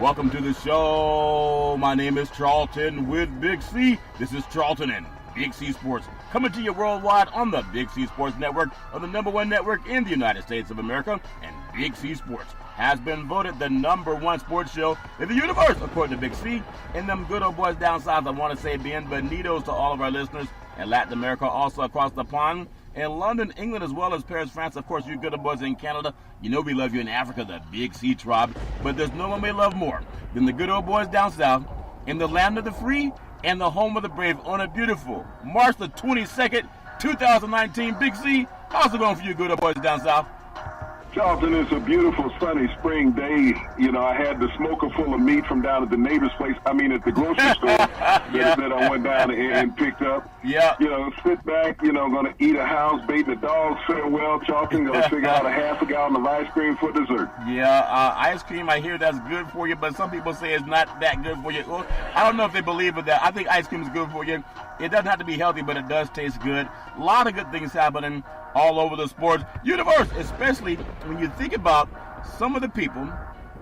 Welcome to the show. My name is Charlton with Big C. This is Charlton and Big C Sports, coming to you worldwide on the Big C Sports Network, on the #1 network in the United States of America. And Big C Sports has been voted the #1 sports show in the universe, according to Big C. And them good old boys down south, I want to say bienvenidos to all of our listeners in Latin America, also across the pond, in London, England, as well as Paris, France. Of course, you good old boys in Canada. You know we love you in Africa, the Big C tribe. But there's no one we love more than the good old boys down south, in the land of the free and the home of the brave, on a beautiful March the 22nd, 2019. Big C, how's it going for you good old boys down south? Charlton, it's a beautiful sunny spring day. You know, I had the smoker full of meat from down at the neighbor's place. at the grocery store that I went down and picked up. Yeah. You know, sit back, going to eat a house, bait the dogs farewell, Charlton. Going to figure out a half a gallon of ice cream for dessert. Yeah, ice cream, I hear that's good for you, but some people say it's not that good for you. Well, I don't know if they believe in that. I think ice cream is good for you. It doesn't have to be healthy, but it does taste good. A lot of good things happening all over the sports universe, especially when you think about some of the people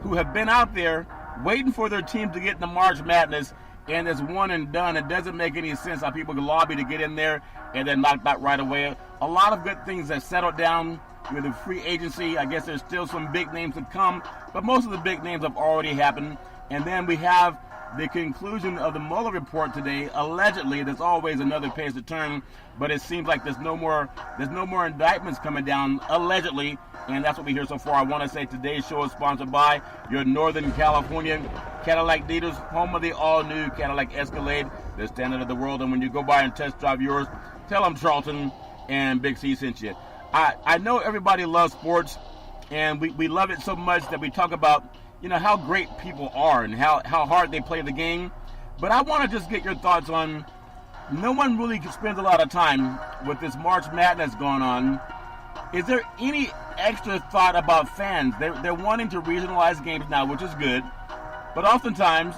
who have been out there waiting for their team to get in the March Madness, and it's one and done. It doesn't make any sense how people can lobby to get in there and then knock that right away. A lot of good things have settled down with the free agency. I guess there's still some big names to come, but most of the big names have already happened. And then we have the conclusion of the Mueller report today. Allegedly, there's always another page to turn, but it seems like there's no more indictments coming down, allegedly, and that's what we hear so far. I want to say today's show is sponsored by your Northern California Cadillac dealers, home of the all-new Cadillac Escalade, the standard of the world. And when you go by and test drive yours, tell them Charlton and Big C sent you. I know everybody loves sports, and we love it so much that we talk about how great people are and how hard they play the game. But I want to just get your thoughts on, no one really spends a lot of time with this March Madness going on. Is there any extra thought about fans? They're wanting to regionalize games now, which is good. But oftentimes,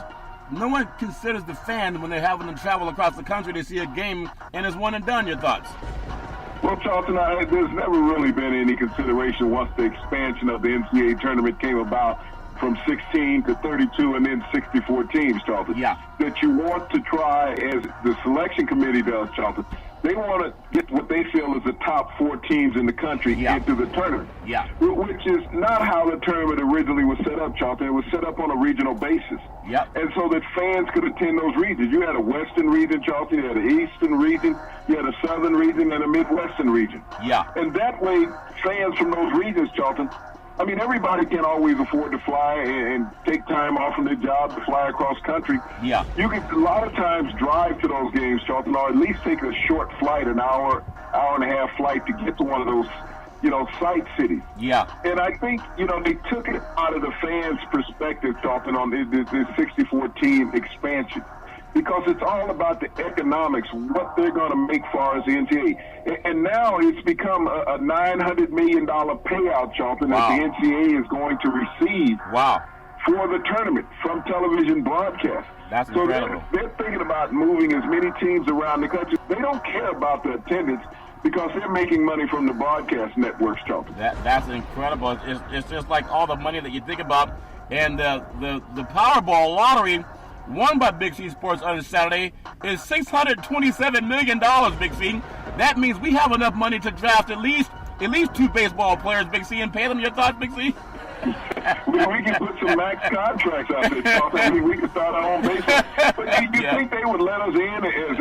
no one considers the fans when they're having to travel across the country to see a game, and it's one and done. Your thoughts? Well, Charlton, there's never really been any consideration once the expansion of the NCAA tournament came about, from 16 to 32 and then 64 teams, Charlton. Yeah. That you want to try, as the selection committee does, Charlton, they want to get what they feel is the top 4 teams in the country into the tournament. Yeah. Which is not how the tournament originally was set up, Charlton. It was set up on a regional basis. Yep. And so that fans could attend those regions. You had a Western region, Charlton. You had an Eastern region. You had a Southern region and a Midwestern region. Yeah. And that way, fans from those regions, Charlton, everybody can't always afford to fly and take time off from their job to fly across country. Yeah. You can a lot of times drive to those games, Charlton, or at least take a short flight, an hour and a half flight to get to one of those, site cities. Yeah. And I think, they took it out of the fans' perspective, Charlton, on this 64-team expansion. Because it's all about the economics, what they're going to make for as the NCAA. And now it's become a $900 million payout, Charlton, that the NCAA is going to receive for the tournament from television broadcast. That's incredible. So they're thinking about moving as many teams around the country. They don't care about the attendance because they're making money from the broadcast networks, Charlton. That's incredible. It's just like all the money that you think about. And the Powerball lottery, won by Big C Sports on Saturday, is $627 million, Big C. That means we have enough money to draft at least 2 baseball players, Big C, and pay them. Your thoughts, Big C? we can put some max contracts out there, Charlton. We can start our own baseball. But you think they would let us in as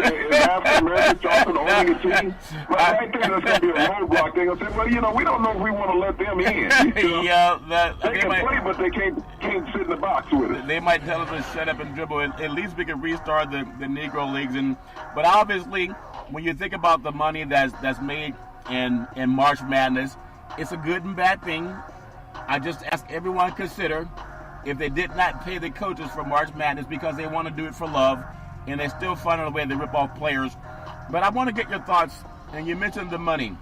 African American, Charlton, owning a team? Right there, that's going to be a roadblock. They're going to say, well, we don't know if we want to let them in. They can play, but they can't sit in the box with it. They might tell us to shut up and dribble. At least we can restart the Negro Leagues. But obviously, when you think about the money that's made in March Madness, it's a good and bad thing. I just ask everyone to consider if they did not pay the coaches for March Madness because they want to do it for love, and they're still finding a way to rip off players. But I want to get your thoughts, and you mentioned the money.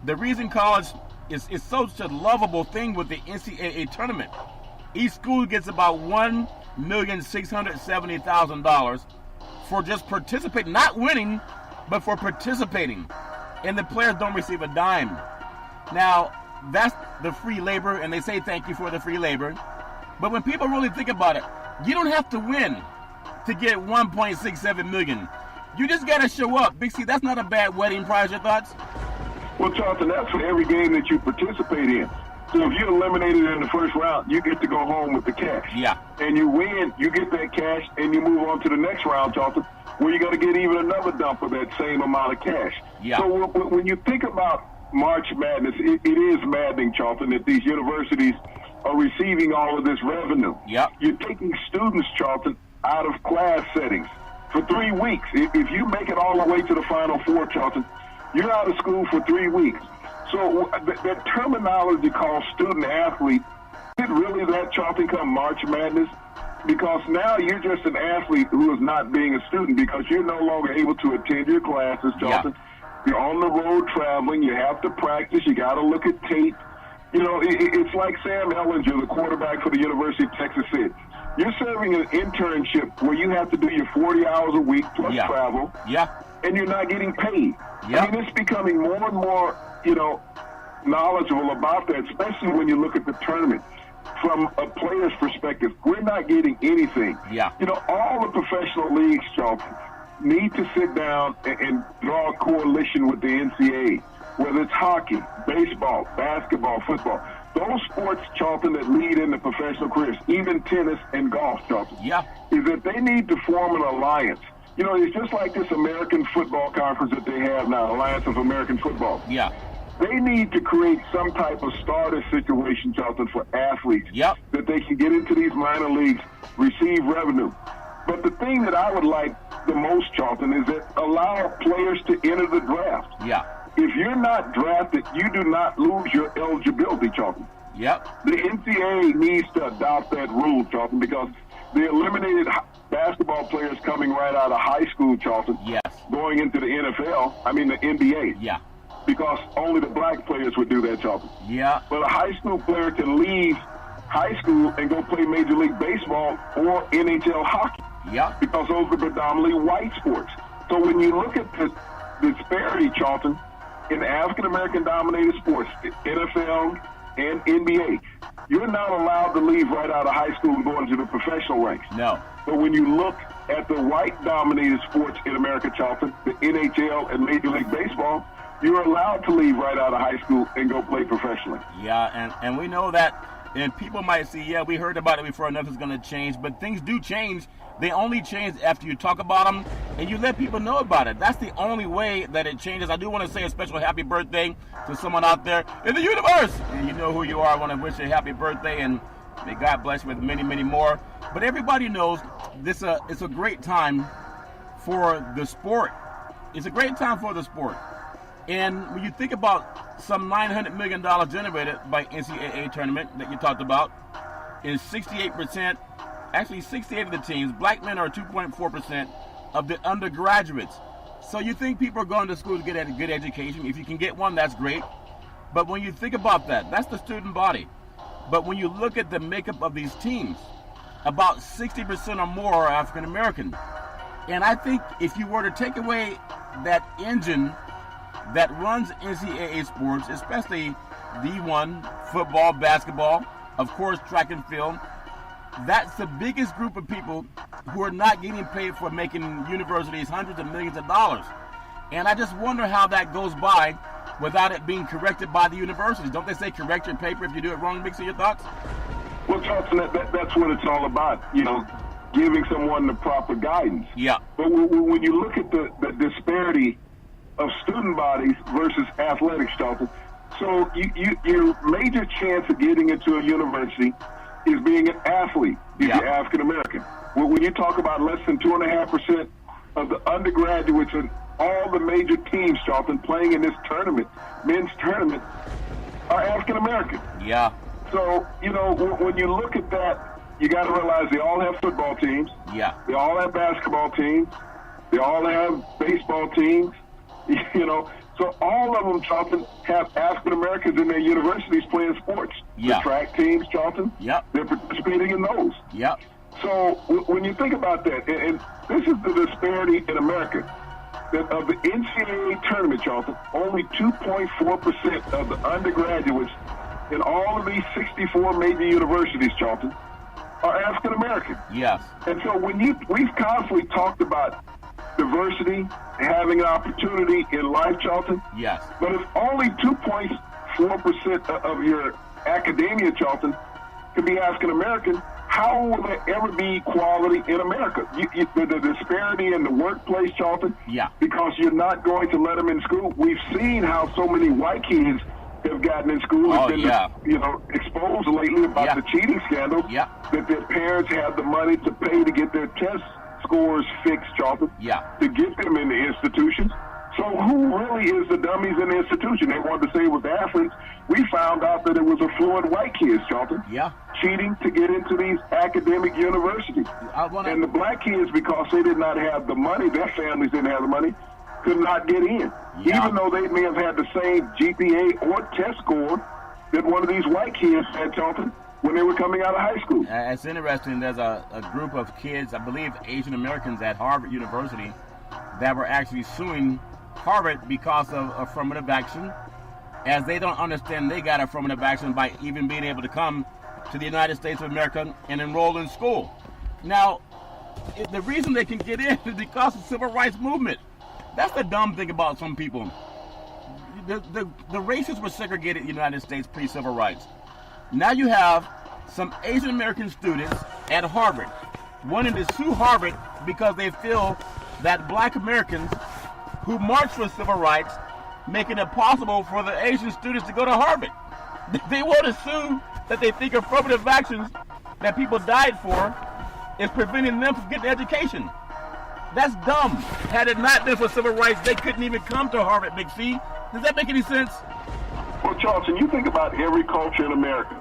The reason college is such a lovable thing with the NCAA tournament. Each school gets about $1,670,000 for just participating, not winning, but for participating. And the players don't receive a dime. Now, that's the free labor, and they say thank you for the free labor. But when people really think about it, You don't have to win to get $1.67 million. You just got to show up. Big C, that's not a bad wedding prize. Your thoughts? Well, Charlton, that's for every game that you participate in. So if you're eliminated in the first round, you get to go home with the cash. Yeah. And you win, you get that cash, and you move on to the next round, Charlton, where you're going to get even another dump of that same amount of cash. Yeah. So when you think about March Madness, it is maddening, Charlton, that these universities are receiving all of this revenue. Yep. You're taking students, Charlton, out of class settings for 3 weeks. If you make it all the way to the Final Four, Charlton, you're out of school for 3 weeks. So that terminology called student athlete, is it really that, Charlton, come March Madness? Because now you're just an athlete who is not being a student because you're no longer able to attend your classes, Charlton. Yeah. You're on the road traveling. You have to practice. You got to look at tape. You know, it's like Sam Ellinger, the quarterback for the University of Texas, said. You're serving an internship where you have to do your 40 hours a week plus travel. Yeah. And you're not getting paid. Yeah. I mean, it's becoming more and more, knowledgeable about that, especially when you look at the tournament. From a player's perspective, we're not getting anything. Yeah. All the professional leagues, Charlton, need to sit down and draw a coalition with the NCAA, whether it's hockey, baseball, basketball, football. Those sports, Charlton, that lead into professional careers, even tennis and golf, Charlton, is that they need to form an alliance. It's just like this American football conference that they have now, Alliance of American Football. Yeah. They need to create some type of starter situation, Charlton, for athletes that they can get into these minor leagues, receive revenue. But the thing that I would like the most, Charlton, is that allow players to enter the draft. Yeah. If you're not drafted, you do not lose your eligibility, Charlton. Yep. The NCAA needs to adopt that rule, Charlton, because they eliminated basketball players coming right out of high school, Charlton. Yes. Going into the the NBA. Yeah. Because only the black players would do that, Charlton. Yeah. But a high school player can leave high school and go play Major League Baseball or NHL hockey. Yeah. Because those are predominantly white sports. So when you look at the disparity, Charlton, in African-American dominated sports, NFL and NBA, you're not allowed to leave right out of high school and go into the professional ranks. No. But when you look at the white-dominated sports in America, Charlton, the NHL and Major League Baseball, you're allowed to leave right out of high school and go play professionally. Yeah, and we know that, and people might say, we heard about it before, nothing's going to change, but things do change. They only change after you talk about them and you let people know about it. That's the only way that it changes. I do want to say a special happy birthday to someone out there in the universe. And you know who you are. I want to wish you a happy birthday, and may God bless you with many, many more. But everybody knows it's a great time for the sport. It's a great time for the sport. And when you think about some $900 million generated by NCAA tournament that you talked about, is 68%, actually 68 of the teams, black men are 2.4% of the undergraduates. So you think people are going to school to get a good education. If you can get one, that's great. But when you think about that, that's the student body. But when you look at the makeup of these teams, about 60% or more are African American. And I think if you were to take away that engine that runs NCAA sports, especially D1, football, basketball, of course, track and field, that's the biggest group of people who are not getting paid for making universities hundreds of millions of dollars. And I just wonder how that goes by without it being corrected by the universities. Don't they say correct your paper if you do it wrong? Mix of your thoughts? Well, Charlton, that's what it's all about, giving someone the proper guidance. Yeah. But when you look at the disparity of student bodies versus athletics, Charlton, so your major chance of getting into a university is being an athlete if you're African American. When you talk about less than 2.5% of the undergraduates in all the major teams, Charlton, playing in this tournament, men's tournament, are African American. Yeah. So, when you look at that, you got to realize they all have football teams. Yeah. They all have basketball teams. They all have baseball teams. So all of them, Charlton, have African Americans in their universities playing sports. Yeah. The track teams, Charlton, they're participating in those. Yeah. So when you think about that, and this is the disparity in America, that of the NCAA tournament, Charlton, only 2.4% of the undergraduates in all of these 64 major universities, Charlton, are African American. Yes. And so we've constantly talked about diversity, having an opportunity in life, Charlton. Yes. But if only 2.4% of your academia, Charlton, can be African American, how will there ever be equality in America? The disparity in the workplace, Charlton, because you're not going to let them in school. We've seen how so many white kids have gotten in school and been exposed lately about the cheating scandals, that their parents have the money to pay to get their test scores fixed, Charlton, to get them in the institutions. So who really is the dummies in the institution? They wanted to say it was athletes. We found out that it was affluent white kids, Charlton, cheating to get into these academic universities. And the black kids, because they did not have the money, their families didn't have the money, could not get in. Even though they may have had the same GPA or test score that one of these white kids had, Charlton, when they were coming out of high school. It's interesting. There's a group of kids, I believe Asian Americans at Harvard University, that were actually suing Harvard because of affirmative action, as they don't understand they got affirmative action by even being able to come to the United States of America and enroll in school. Now, the reason they can get in is because of the civil rights movement. That's the dumb thing about some people. The races were segregated in the United States pre-civil rights. Now you have some Asian American students at Harvard wanting to sue Harvard because they feel that black Americans who marched for civil rights making it possible for the Asian students to go to Harvard. They want to sue that they think affirmative actions that people died for is preventing them from getting education. That's dumb. Had it not been for civil rights, they couldn't even come to Harvard, Big C. Does that make any sense? Well, Charlton, you think about every culture in America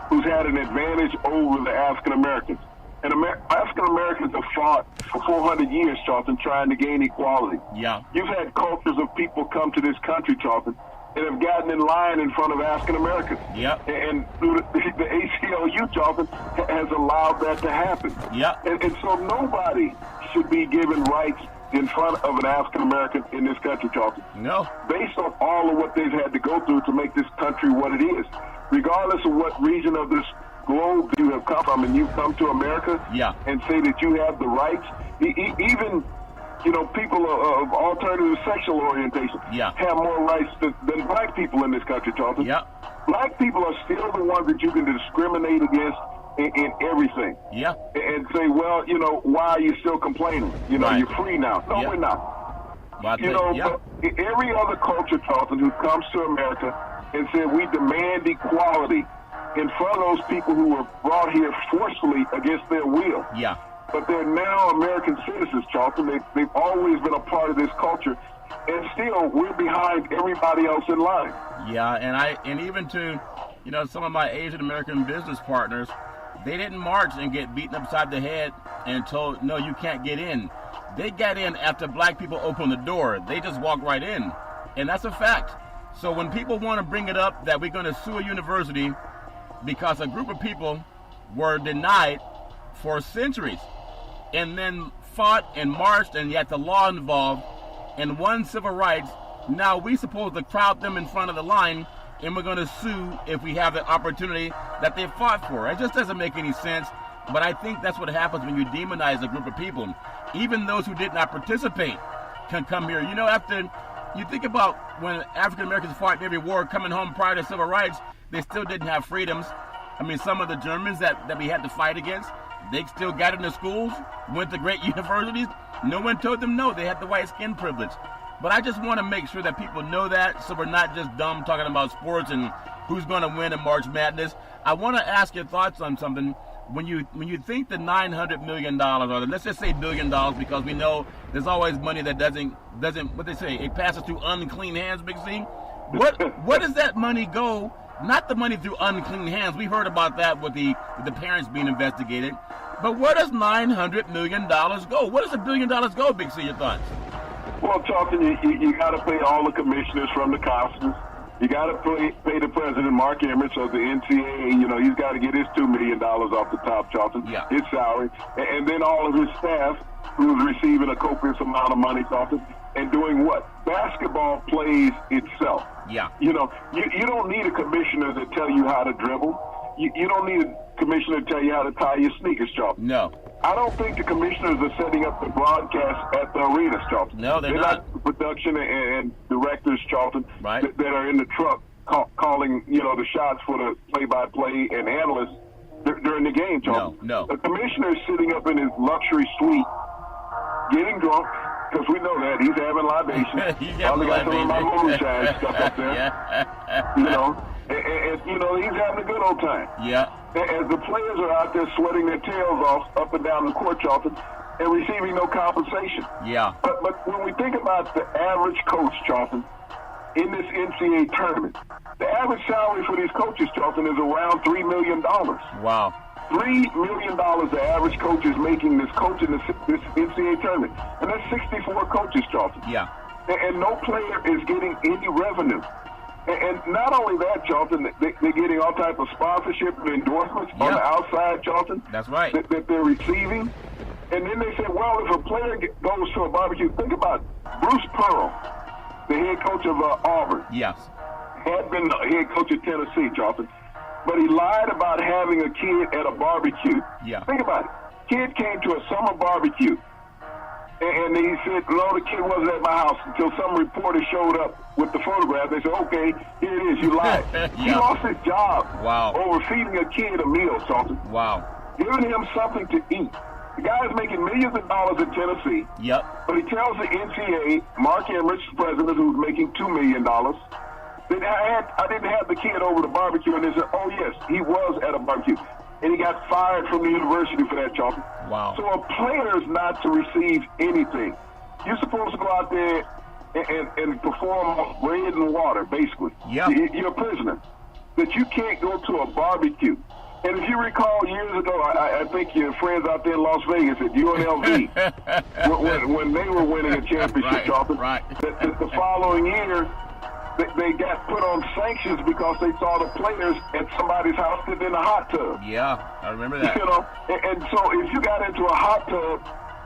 who's had an advantage over the African Americans. And African Americans have fought for 400 years, Charlton, trying to gain equality. You've had cultures of people come to this country, Charlton, and have gotten in line in front of African Americans. And through the ACLU, Charlton, has allowed that to happen. And so nobody should be given rights in front of an African American in this country, Charlton. No. Based on all of what they've had to go through to make this country what it is. Regardless of what region of this globe you have come from, and you come to America and say that you have the rights, even people of alternative sexual orientation have more rights than black people in this country, Charlton. Black people are still the ones that you can discriminate against in everything. And say, well, why are you still complaining? You're free now. No, we're not. But every other culture, Charlton, who comes to America and said we demand equality in front of those people who were brought here forcefully against their will. But they're now American citizens, Charlton. They've always been a part of this culture, and still we're behind everybody else in line. And even to, some of my Asian American business partners, they didn't march and get beaten upside the head and told, no, you can't get in. They got in after black people opened the door. They just walked right in, and that's a fact. So when people want to bring it up that we're going to sue a university because a group of people were denied for centuries and then fought and marched and yet the law involved and won civil rights, now we supposed to crowd them in front of the line and we're going to sue if we have the opportunity that they fought for. It just doesn't make any sense, but I think that's what happens when you demonize a group of people. Even those who did not participate can come here. After you think about when African Americans fought in every war coming home prior to civil rights, they still didn't have freedoms. I mean, some of the Germans that we had to fight against, they still got into schools, went to great universities. No one told them no. They had the white skin privilege. But I just want to make sure that people know that, so we're not just dumb talking about sports and who's going to win in March Madness. I want to ask your thoughts on something. When you think the $900 million, or let's just say $1 billion, because we know there's always money that doesn't what they say, it passes through unclean hands, Big C. What does that money go? Not the money through unclean hands. We heard about that with the parents being investigated. But where does $900 million go? Where does $1 billion go, Big C? Your thoughts? Well, Charlton, you got to pay all the commissioners from the conferences. You got to pay the president, Mark Emmett, of the NCAA. He's got to get his $2 million off the top, Charlton, his salary. And then all of his staff, who's receiving a copious amount of money, Charlton, and doing what? Basketball plays itself. You don't need a commissioner to tell you how to dribble. You don't need commissioner tell you how to tie your sneakers, Charlton. No. I don't think the commissioners are setting up the broadcast at the arenas, Charlton. No, they're not. The production and directors, Charlton, right, that are in the truck calling, the shots for the play-by-play and analysts during the game, Charlton. No. The commissioner is sitting up in his luxury suite, getting drunk, because we know that he's having libations. He's having got some of my libations. moonshine stuff up there. Yeah. And he's having a good old time. Yeah. As the players are out there sweating their tails off up and down the court, Charlton, and receiving no compensation. Yeah. But when we think about the average coach, Charlton, in this NCAA tournament, the average salary for these coaches, Charlton, is around $3 million. Wow. $3 million the average coach is making this NCAA tournament. And that's 64 coaches, Charlton. Yeah. And no player is getting any revenue. And not only that, Charlton, they're getting all type of sponsorship and endorsements on the outside, Charlton. That's right. That they're receiving. And then they say, well, if a player goes to a barbecue, think about Bruce Pearl, the head coach of Auburn. Yes. Had been the head coach of Tennessee, Charlton. But he lied about having a kid at a barbecue. Yeah. Think about it. Kid came to a summer barbecue. And he said, no, the kid wasn't at my house until some reporter showed up with the photograph. They said, okay, here it is, you lied. He lost his job over feeding a kid a meal, Charlton. Wow. Giving him something to eat. The guy's making millions of dollars in Tennessee. Yep. But he tells the NCAA, Mark Emmert, president, who's making $2 million, that I didn't have the kid over the barbecue. And they said, oh, yes, he was at a barbecue. And he got fired from the university for that, Charlton. Wow. So a player is not to receive anything. You're supposed to go out there and perform on bread and water, basically. Yeah. You're a prisoner. That you can't go to a barbecue. And if you recall years ago, I think your friends out there in Las Vegas at UNLV, when they were winning a championship, Charlton, that the following year, they got put on sanctions because they saw the players at somebody's house sitting in a hot tub. Yeah, I remember that. And so if you got into a hot tub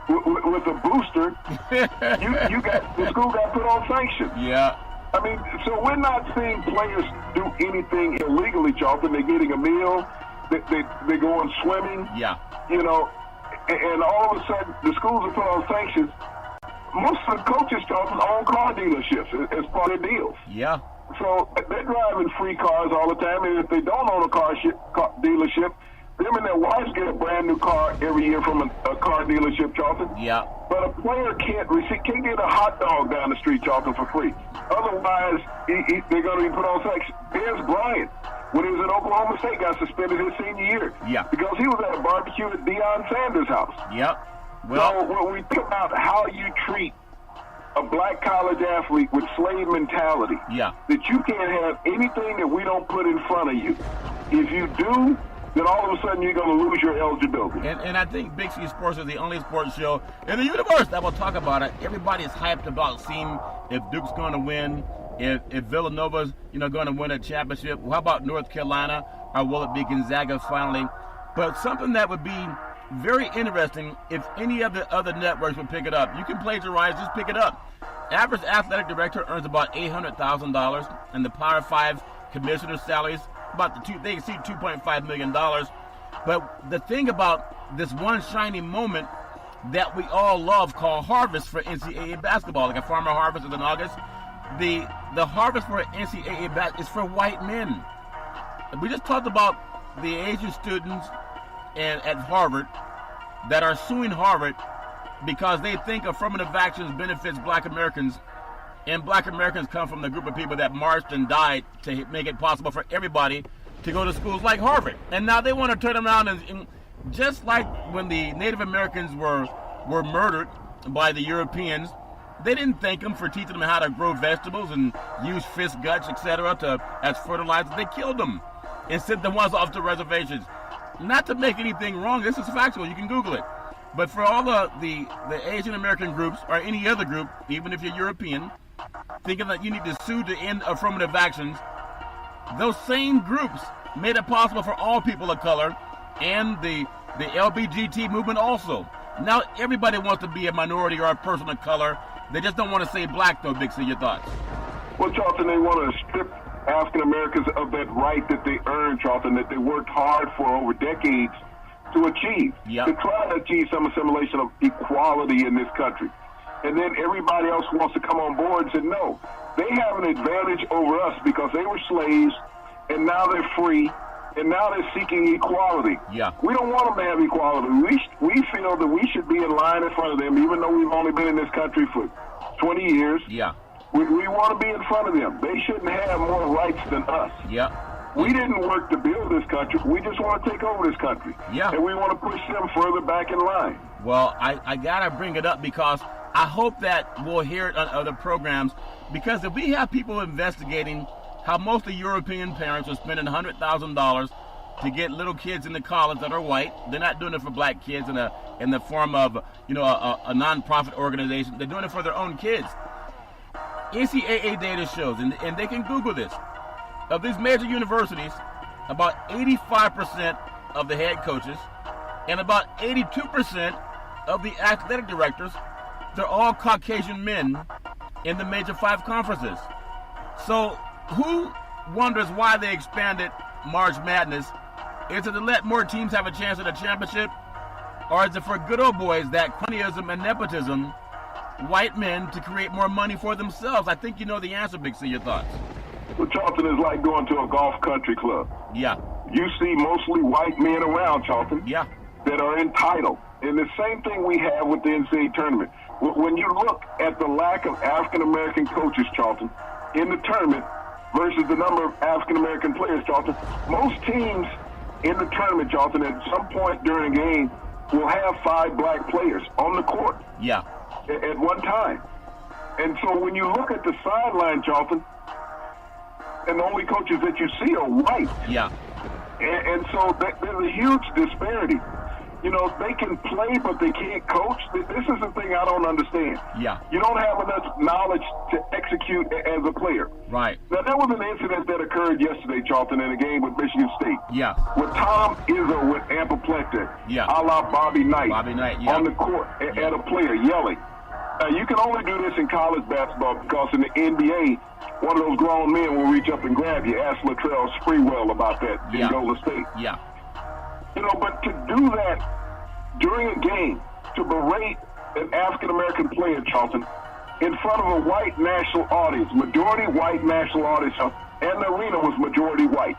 with a booster, the school got put on sanctions. Yeah. I mean, so we're not seeing players do anything illegally, Charlton. They're getting a meal. They're going swimming. Yeah. And all of a sudden the schools are put on sanctions. Most of the coaches, Charlton, own car dealerships as part of their deals. Yeah. So they're driving free cars all the time, and if they don't own a car dealership, them and their wives get a brand new car every year from a car dealership, Charlton. Yeah. But a player can't get a hot dog down the street, Charlton, for free. Otherwise, they're going to be put on sanctions. There's Bryant. When he was at Oklahoma State, got suspended his senior year. Yeah. Because he was at a barbecue at Deion Sanders' house. Yep. Well, so when we think about how you treat a black college athlete with slave mentality, that you can't have anything that we don't put in front of you. If you do, then all of a sudden you're going to lose your eligibility. And I think Big C Sports is the only sports show in the universe that will talk about it. Everybody's hyped about seeing if Duke's going to win, if Villanova's going to win a championship. How about North Carolina, or will it be Gonzaga finally? But something that would be very interesting if any of the other networks would pick it up. You can plagiarize, just pick it up. Average athletic director earns about $800,000, and the Power 5 commissioner's salaries they exceed $2.5 million. But the thing about this one shiny moment that we all love called harvest for NCAA basketball, like a farmer harvest is in August, the harvest for NCAA basketball is for white men. We just talked about the Asian students at Harvard that are suing Harvard because they think affirmative actions benefits black Americans, and black Americans come from the group of people that marched and died to make it possible for everybody to go to schools like Harvard. And now they want to turn around and just like when the Native Americans were murdered by the Europeans, they didn't thank them for teaching them how to grow vegetables and use fish guts, etc., as fertilizer. They killed them and sent the ones off to reservations. Not to make anything wrong, this is factual, you can Google it. But for all the Asian American groups, or any other group, even if you're European, thinking that you need to sue to end affirmative actions, those same groups made it possible for all people of color and the LBGT movement also. Now everybody wants to be a minority or a person of color. They just don't want to say black, though. Big C, your thoughts? Well, Charlton, they want to strip African Americans of that right that they earned, Charlton, that they worked hard for over decades to achieve, to try to achieve some assimilation of equality in this country. And then everybody else wants to come on board and say, no, they have an advantage over us because they were slaves, and now they're free, and now they're seeking equality. We don't want them to have equality. We feel that we should be in line in front of them, even though we've only been in this country for 20 years. We want to be in front of them. They shouldn't have more rights than us. We didn't work to build this country. We just want to take over this country. And we want to push them further back in line. Well, I got to bring it up because I hope that we'll hear it on other programs, because if we have people investigating how most of European parents are spending $100,000 to get little kids into college that are white, they're not doing it for black kids in the form of a non-profit organization. They're doing it for their own kids. NCAA data shows, and they can Google this, of these major universities, about 85% of the head coaches and about 82% of the athletic directors, they're all Caucasian men in the major 5 conferences. So who wonders why they expanded March Madness? Is it to let more teams have a chance at a championship? Or is it for good old boys, that cronyism and nepotism, white men to create more money for themselves? I think you know the answer, Big C. Your thoughts? Well, Charlton, is like going to a golf country club. You see mostly white men around, Charlton, that are entitled. And the same thing we have with the NCAA tournament. When you look at the lack of African-American coaches, Charlton, in the tournament versus the number of African-American players, Charlton, most teams in the tournament, Charlton, at some point during a game will have 5 black players on the court at one time. And so when you look at the sideline, Charlton, and the only coaches that you see are white. And so there's a huge disparity. You know, they can play, but they can't coach. This is the thing I don't understand. You don't have enough knowledge to execute as a player. Right. Now, there was an incident that occurred yesterday, Charlton, in a game with Michigan State. With Tom Izzo with apoplectic, a la Bobby Knight, on the court at a player yelling. You can only do this in college basketball because in the NBA, one of those grown men will reach up and grab you. Ask Latrell Sprewell about that in Golden State. You know, but to do that during a game, to berate an African-American player, Charlton, in front of a white national audience, majority white national audience, and the arena was majority white.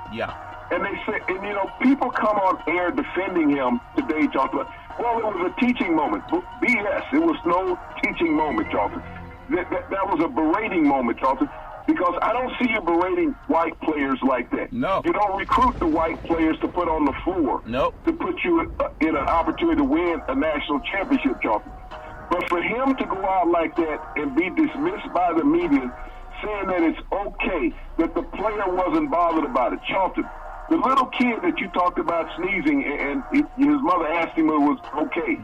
And they said, and you know, people come on air defending him today, Charlton. Well, it was a teaching moment. BS. It was no teaching moment, Charlton. That was a berating moment, Charlton. Because I don't see you berating white players like that. No. You don't recruit the white players to put on the floor. To put you in an opportunity to win a national championship, Charlton. But for him to go out like that and be dismissed by the media, saying that it's okay, that the player wasn't bothered about it, Charlton. The little kid that you talked about sneezing and his mother asked him if it was okay.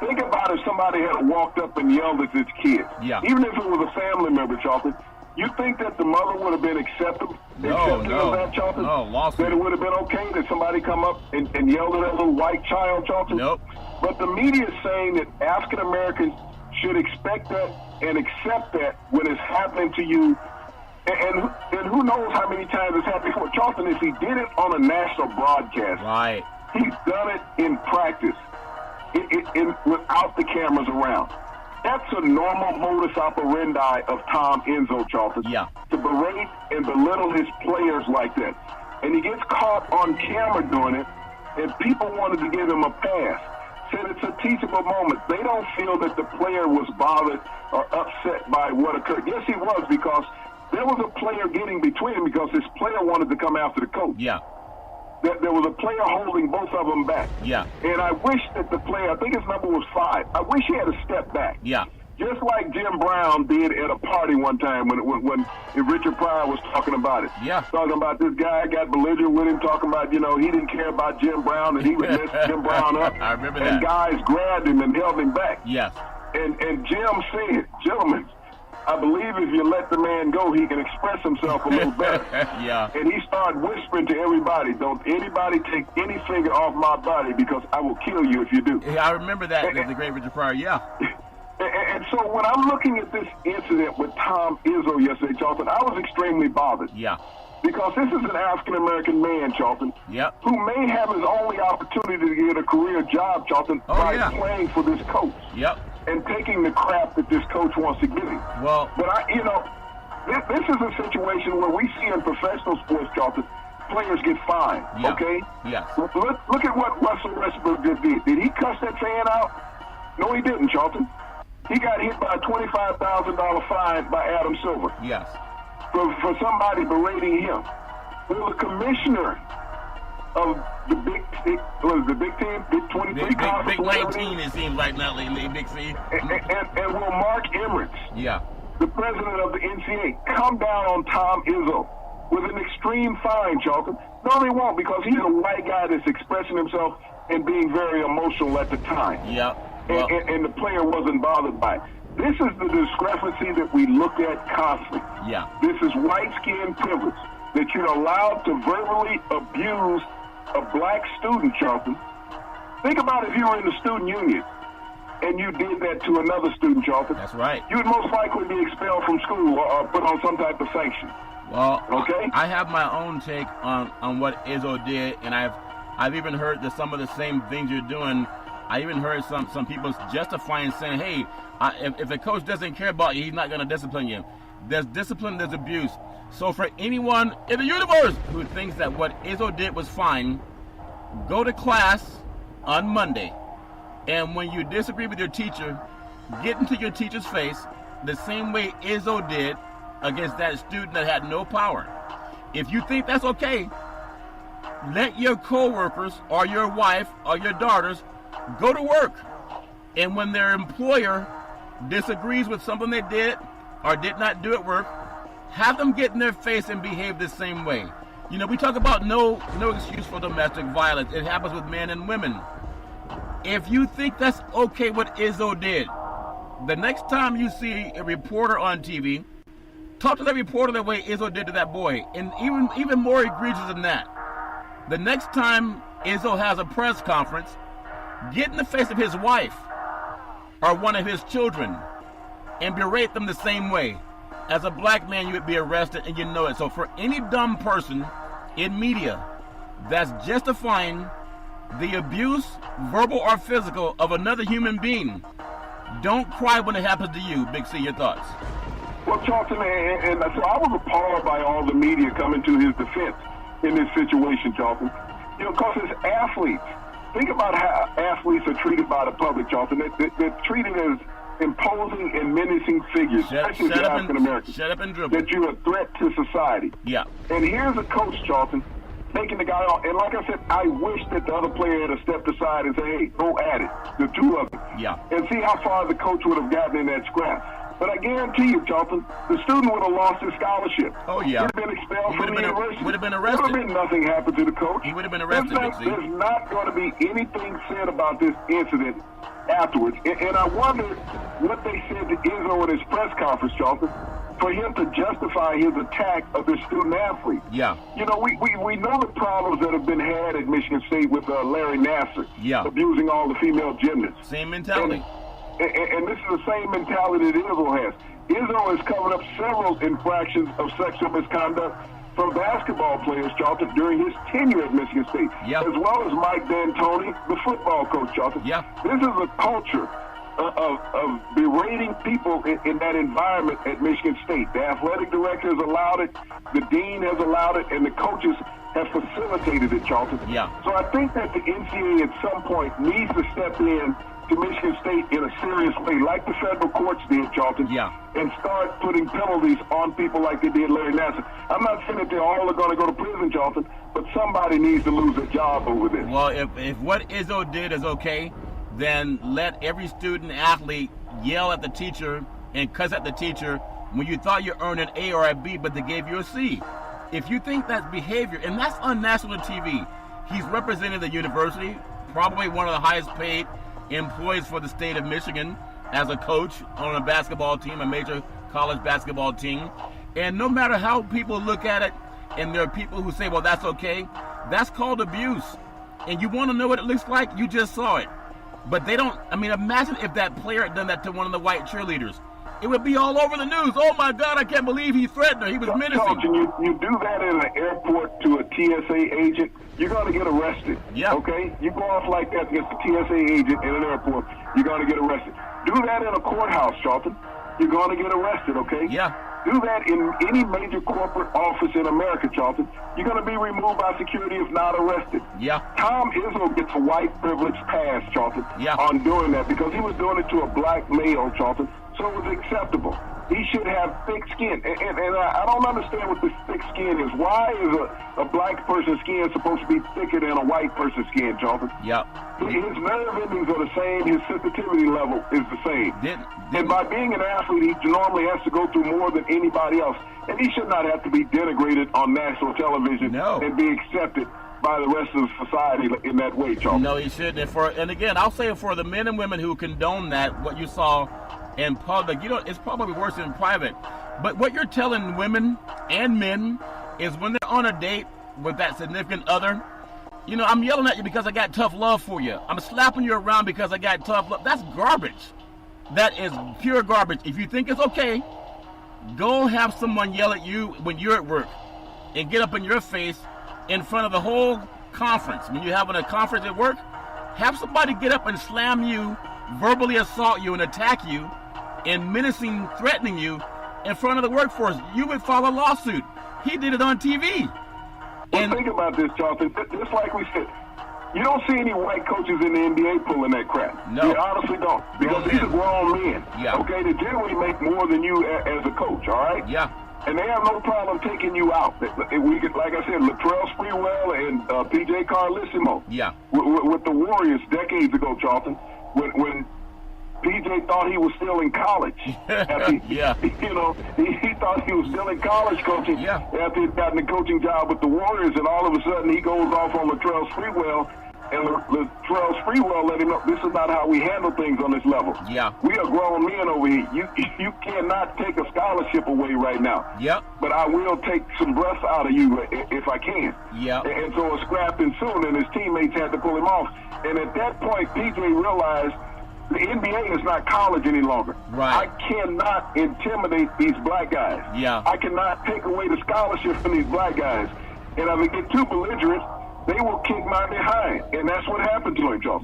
Think about if somebody had walked up and yelled at this kid. Even if it was a family member, Charlton. You think that the mother would have been accepting of that, Charlton? That it would have been okay that somebody come up and yelled at that little white child, Charlton? But the media is saying that African Americans should expect that and accept that when it's happening to you. And who knows how many times it's happened before. Charlton, if he did it on a national broadcast, he's done it in practice. Without the cameras around. That's a normal modus operandi of Tom Izzo, Charlton. To berate and belittle his players like that. And he gets caught on camera doing it, and people wanted to give him a pass. Said it's a teachable moment. They don't feel that the player was bothered or upset by what occurred. Yes, he was, because there was a player getting between him because this player wanted to come after the coach. There was a player holding both of them back. And I wish that the player, I think his number was 5, I wish he had a step back. Just like Jim Brown did at a party one time when Richard Pryor was talking about it. Talking about this guy got belligerent with him, talking about, you know, he didn't care about Jim Brown and he would mess Jim Brown up. I remember that. And guys grabbed him and held him back. And Jim said, gentlemen, I believe if you let the man go, he can express himself a little better. And he started whispering to everybody, don't anybody take any finger off my body because I will kill you if you do. I remember that, the great Richard Pryor, And so when I'm looking at this incident with Tom Izzo yesterday, Charlton, I was extremely bothered. Yeah. Because this is an African-American man, Charlton, Yep. who may have his only opportunity to get a career job, Charlton, by playing for this coach. Yep. And taking the crap that this coach wants to give him. Well, but this is a situation where we see in professional sports, Charlton, players get fined. Yeah. Okay. Yes. Look at what Russell Westbrook just did. Did he cuss that fan out? No, he didn't, Charlton. He got hit by a $25,000 fine by Adam Silver. Yes. For somebody berating him. Well, the commissioner of the Big 10, Big 23 conference, Big 19, it seems like now lately, Big C. And will Mark Emmert, yeah, the president of the NCAA, come down on Tom Izzo with an extreme fine, Charlton? No, they won't, because he's a white guy that's expressing himself and being very emotional at the time. Yeah. Well, and the player wasn't bothered by it. This is the discrepancy that we look at constantly. Yeah. This is white skin privilege, that you're allowed to verbally abuse a black student, Charlton. Think about if you were in the student union and you did that to another student, Charlton. That's right. You would most likely be expelled from school or put on some type of sanction. Well, okay. I have my own take on what Izzo did, and I've even heard that some of the same things you're doing. I even heard some people justifying, saying, hey, if the coach doesn't care about you, he's not going to discipline you. There's discipline, there's abuse. So for anyone in the universe who thinks that what Izzo did was fine, go to class on Monday. And when you disagree with your teacher, get into your teacher's face the same way Izzo did against that student that had no power. If you think that's okay, let your coworkers or your wife or your daughters go to work. And when their employer disagrees with something they did or did not do at work, have them get in their face and behave the same way. You know, we talk about no excuse for domestic violence. It happens with men and women. If you think that's okay what Izzo did, the next time you see a reporter on TV, talk to that reporter the way Izzo did to that boy. And even more egregious than that, the next time Izzo has a press conference, get in the face of his wife or one of his children and berate them the same way. As a black man, you would be arrested, and you know it. So for any dumb person in media that's justifying the abuse, verbal or physical, of another human being, don't cry when it happens to you. Big C, your thoughts? Well, Charlton, and so I was appalled by all the media coming to his defense in this situation, Charlton. You know, because as athletes, think about how athletes are treated by the public, Charlton. They're treated as imposing and menacing figures, especially the African Americans. Shut up and dribble. That you're a threat to society. Yeah. And here's a coach, Charlton, taking the guy on. And like I said, I wish that the other player had stepped aside and say, hey, go at it, the two of them. Yeah. And see how far the coach would have gotten in that scrap. But I guarantee you, Charlton, the student would have lost his scholarship. Oh, yeah. He'd have been expelled from the university. Would have been arrested. Would have been nothing happened to the coach. He would have been arrested, There's not going to be anything said about this incident afterwards. And I wonder what they said to Izzo in his press conference, Charlton, for him to justify his attack of this student athlete. Yeah. You know, we know the problems that have been had at Michigan State with Larry Nassar. Yeah. Abusing all the female gymnasts. Same mentality. And this is the same mentality that Izzo has. Izzo has covered up several infractions of sexual misconduct from basketball players, Charlton, during his tenure at Michigan State, yep. as well as Mike D'Antoni, the football coach, Charlton. Yep. This is a culture of berating people in that environment at Michigan State. The athletic director has allowed it, the dean has allowed it, and the coaches have facilitated it, Charlton. Yeah. So I think that the NCAA at some point needs to step in to Michigan State in a serious way, like the federal courts did, Charlton, and start putting penalties on people like they did Larry Nassar. I'm not saying that they all are going to go to prison, Charlton, but somebody needs to lose a job over this. Well, if what Izzo did is okay, then let every student athlete yell at the teacher and cuss at the teacher when you thought you earned an A or a B, but they gave you a C. If you think that's behavior, and that's on national TV, he's representing the university, probably one of the highest paid employees for the state of Michigan as a coach on a basketball team, a major college basketball team. And no matter how people look at it, and there are people who say, well, that's okay, that's called abuse. And you want to know what it looks like? You just saw it. But they don't. I mean, imagine if that player had done that to one of the white cheerleaders. It would be all over the news. Oh my God, I can't believe he threatened her. He was menacing. You do that in an airport to a TSA agent, you're going to get arrested. Yeah. Okay? You go off like that against a TSA agent in an airport, you're going to get arrested. Do that in a courthouse, Charlton. You're going to get arrested, okay? Yeah. Do that in any major corporate office in America, Charlton. You're going to be removed by security if not arrested. Yeah. Tom Izzo gets a white privilege pass, Charlton, Yeah. on doing that because he was doing it to a black male, Charlton, so it was acceptable. He should have thick skin. And I don't understand what this thick skin is. Why is a black person's skin supposed to be thicker than a white person's skin, Charlton? Yep. His nerve endings are the same. His sensitivity level is the same. And by being an athlete, he normally has to go through more than anybody else. And he should not have to be denigrated on national television and be accepted by the rest of society in that way, Charlton. No, he shouldn't. And again, I'll say for the men and women who condone that, what you saw in public, it's probably worse than in private. But what you're telling women and men is when they're on a date with that significant other, I'm yelling at you because I got tough love for you. I'm slapping you around because I got tough love. That's garbage. That is pure garbage. If you think it's okay, go have someone yell at you when you're at work and get up in your face in front of the whole conference. When you're having a conference at work, have somebody get up and slam you, verbally assault you, and attack you, and menacing, threatening you in front of the workforce. You would file a lawsuit. He did it on TV. Well, think about this, Charlton. Just like we said, you don't see any white coaches in the NBA pulling that crap. No. You honestly don't. Because these are grown men. Yeah. Okay, they generally make more than you as a coach, all right? Yeah. And they have no problem taking you out. We could, like I said, Latrell Sprewell and P.J. Carlissimo. Yeah. With the Warriors decades ago, Charlton, when P.J. thought he was still in college. Yeah. He thought he was still in college coaching after he'd gotten a coaching job with the Warriors, and all of a sudden he goes off on Latrell Sprewell, and Latrell Sprewell let him know this is not how we handle things on this level. Yeah. We are grown men over here. You cannot take a scholarship away right now. Yep. But I will take some breath out of you if I can. Yeah. And so a scrap ensued, and his teammates had to pull him off. And at that point, PJ realized the NBA is not college any longer. Right. I cannot intimidate these black guys. Yeah. I cannot take away the scholarship from these black guys. And if I get too belligerent, they will kick my behind. And that's what happened to him, Joe.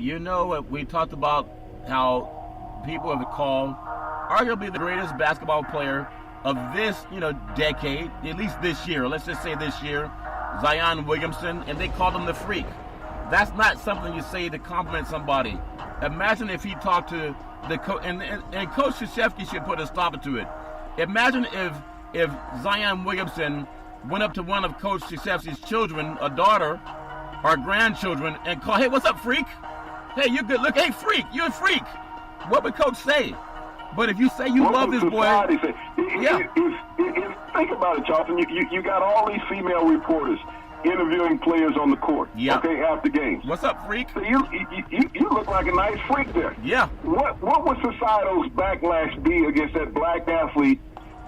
We talked about how people have called arguably the greatest basketball player of this, decade, at least this year. Let's just say this year, Zion Williamson, and they called him the freak. That's not something you say to compliment somebody. Imagine if he talked to the coach, and Coach Krzyzewski should put a stop to it. Imagine if Zion Williamson went up to one of Coach Krzyzewski's children, a daughter or grandchildren, and called, "Hey, what's up, freak? Hey, you good? Look, hey, freak, you're a freak." What would Coach say? But if you say you love this boy, think about it, Charlton. You got all these female reporters interviewing players on the court. Yeah. Okay, after games. What's up, freak? So you look like a nice freak there. Yeah. What would societal's backlash be against that black athlete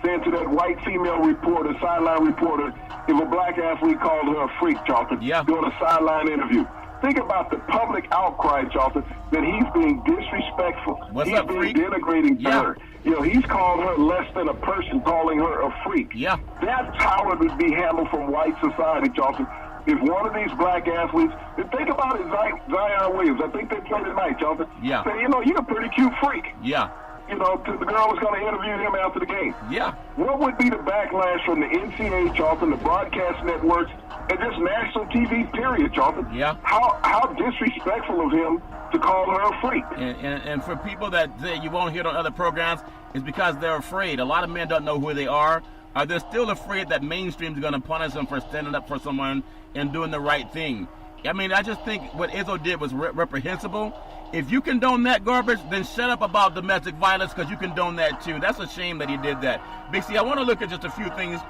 saying to that white female reporter, sideline reporter, if a black athlete called her a freak, Charlton, doing a sideline interview? Think about the public outcry, Charlton, that he's being disrespectful. He's being denigrating to her. He's called her less than a person, calling her a freak. Yeah. That's how it would be handled from white society, Charlton. If one of these black athletes, think about it, Zion Williams, I think they played tonight, Charlton. Yeah. Say, you're a pretty cute freak. Yeah. The girl was going to interview him after the game. Yeah. What would be the backlash from the NCAA, Charlton, the broadcast networks, and just national TV, period, Charlton? Yeah. How disrespectful of him to call her a freak. And for people that say you won't hear it on other programs, it's because they're afraid. A lot of men don't know who they are. They're still afraid that mainstream is going to punish them for standing up for someone and doing the right thing. I mean, I just think what Izzo did was reprehensible. If you condone that garbage, then shut up about domestic violence because you condone that too. That's a shame that he did that. Big C, I want to look at just a few things.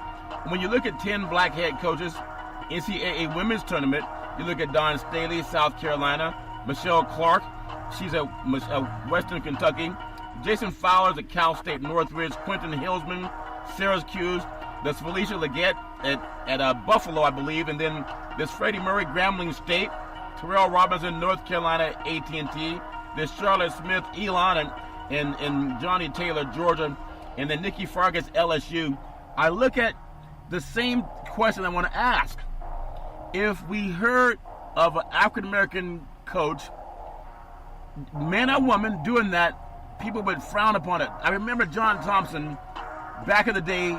When you look at 10 black head coaches, NCAA women's tournament, you look at Dawn Staley, South Carolina, Michelle Clark, she's at Western Kentucky, Jason Fowler's at Cal State Northridge, Quentin Hillsman, Syracuse, there's Felicia Leggett at Buffalo, I believe, and then there's Freddie Murray, Grambling State, Terrell Robinson, North Carolina, AT&T, there's Charlotte Smith, Elon, and Johnny Taylor, Georgia, and then Nikki Fargas, LSU. I look at the same question I want to ask. If we heard of an African-American coach, man or woman, doing that, people would frown upon it. I remember John Thompson back in the day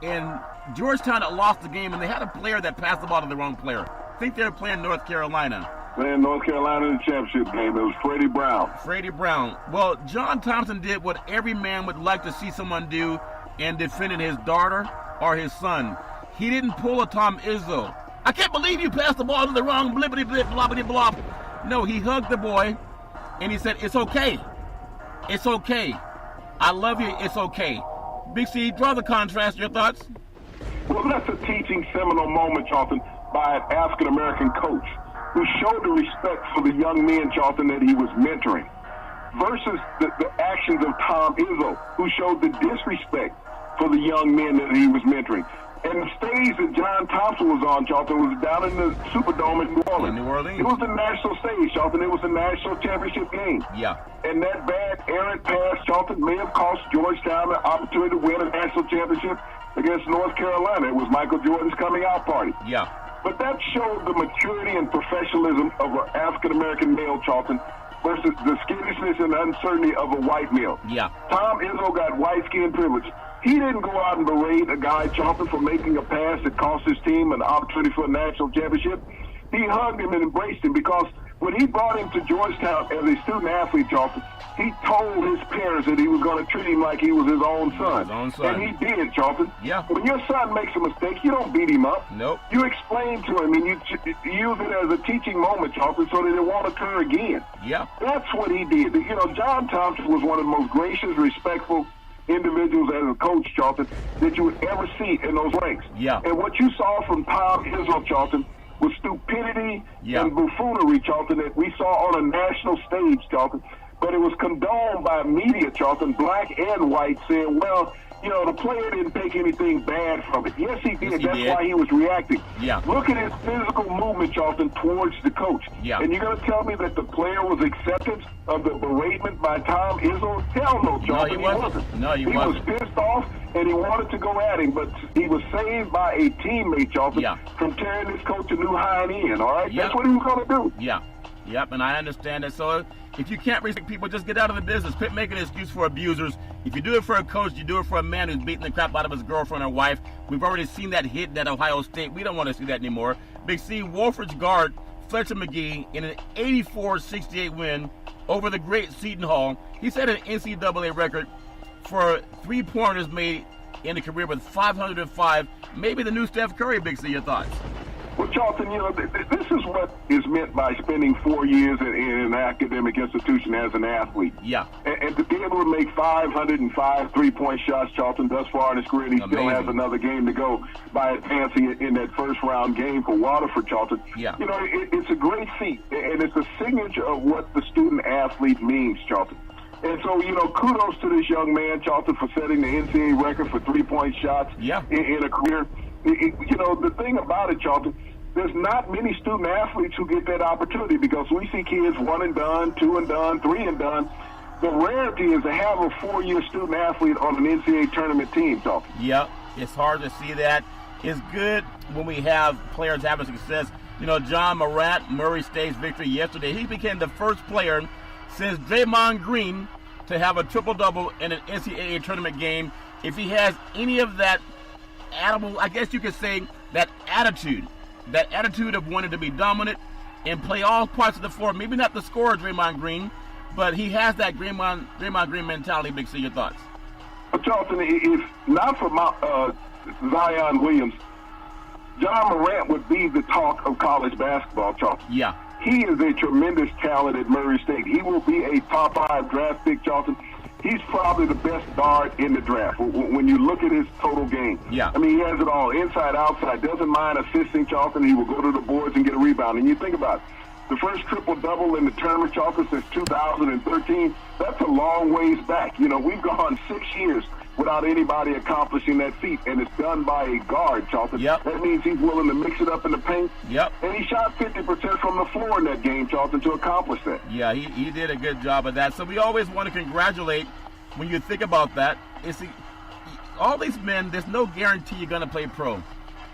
in Georgetown that lost the game, and they had a player that passed the ball to the wrong player. I think they were playing North Carolina. Playing North Carolina in the championship game. It was Freddie Brown. Freddie Brown. Well, John Thompson did what every man would like to see someone do in defending his daughter or his son. He didn't pull a Tom Izzo. I can't believe you passed the ball to the wrong blippity blip, bloppity blop. No, he hugged the boy, and he said, it's okay. It's okay. I love you. It's okay. Big C, draw the contrast. Your thoughts? Well, that's a teaching seminal moment, Charlton, by an African-American coach who showed the respect for the young men, Charlton, that he was mentoring, versus the actions of Tom Izzo, who showed the disrespect for the young men that he was mentoring. And the stage that John Thompson was on, Charlton, was down in the Superdome in New Orleans. In New Orleans. It was the national stage, Charlton. It was the national championship game. Yeah. And that bad errant pass, Charlton, may have cost Georgetown the opportunity to win a national championship against North Carolina. It was Michael Jordan's coming out party. Yeah. But that showed the maturity and professionalism of an African-American male, Charlton, versus the skittishness and uncertainty of a white male. Yeah. Tom Izzo got white skin privilege. He didn't go out and berate a guy, Charlton, for making a pass that cost his team an opportunity for a national championship. He hugged him and embraced him because when he brought him to Georgetown as a student athlete, Charlton, he told his parents that he was going to treat him like he was his own son. His own son. And he did, Charlton. Yeah. When your son makes a mistake, you don't beat him up. Nope. You explain to him and you use it as a teaching moment, Charlton, so that it won't occur again. Yeah. That's what he did. You know, John Thompson was one of the most gracious, respectful individuals as a coach, Charlton, that you would ever see in those ranks. Yeah. And what you saw from Tom Izzo, Charlton, was stupidity and buffoonery, Charlton, that we saw on a national stage, Charlton. But it was condoned by media, Charlton, black and white, saying, well, you know, the player didn't take anything bad from it. Yes, he did. Yes, he That's did. why he was reacting. Yeah. Look at his physical movement, Charlton, towards the coach. Yeah. And you're going to tell me that the player was acceptance of the beratement by Tom Izzo? Hell no, Charlton. No, he wasn't. No, he He wasn't. was pissed off, and he wanted to go at him, but he was saved by a teammate, Charlton, from tearing this coach a new hind end, all right? Yeah. That's what he was going to do. Yeah. Yep, and I understand that. So if you can't respect people, just get out of the business. Quit making an excuse for abusers. If you do it for a coach, you do it for a man who's beating the crap out of his girlfriend or wife. We've already seen that hit at Ohio State. We don't want to see that anymore. Big C, Wolford's guard, Fletcher McGee, in an 84-68 win over the great Seton Hall. He set an NCAA record for three-pointers made in a career with 505. Maybe the new Steph Curry. Big C, your thoughts? Well, Charlton, you know, this is what is meant by spending 4 years in an academic institution as an athlete. Yeah. And to be able to make 505 three-point shots, Charlton, thus far in his career, and he still has another game to go by advancing in that first-round game for Waterford, Charlton. Yeah. You know, it's a great feat, and it's a signature of what the student-athlete means, Charlton. And so, you know, kudos to this young man, Charlton, for setting the NCAA record for three-point shots in a career. You know, the thing about it, Charlton, there's not many student athletes who get that opportunity because we see kids one and done, two and done, three and done. The rarity is to have a 4-year student athlete on an NCAA tournament team, Charlton. Yep, it's hard to see that. It's good when we have players having success. You know, John Morant, Murray State's victory yesterday, he became the first player since Draymond Green to have a triple-double in an NCAA tournament game. If he has any of that, I guess you could say, that attitude of wanting to be dominant and play all parts of the floor. Maybe not the scorer, Draymond Green, but he has that Draymond Green mentality. Big C, your thoughts? Well, Charlton, if not for Zion Williams, John Morant would be the talk of college basketball, Charlton. Yeah. He is a tremendous talent at Murray State. He will be a top 5 draft pick, Charlton. He's probably the best guard in the draft when you look at his total game. Yeah. I mean, he has it all, inside, outside, doesn't mind assisting, Charlton. He will go to the boards and get a rebound. And you think about it, the first triple-double in the tournament, Charlton, since 2013, that's a long ways back. You know, we've gone 6 years without anybody accomplishing that feat, and it's done by a guard, Charlton. Yep. That means he's willing to mix it up in the paint. Yep. And he shot 50% from the floor in that game, Charlton, to accomplish that. Yeah, he did a good job of that. So we always want to congratulate, when you think about that, all these men, there's no guarantee you're going to play pro.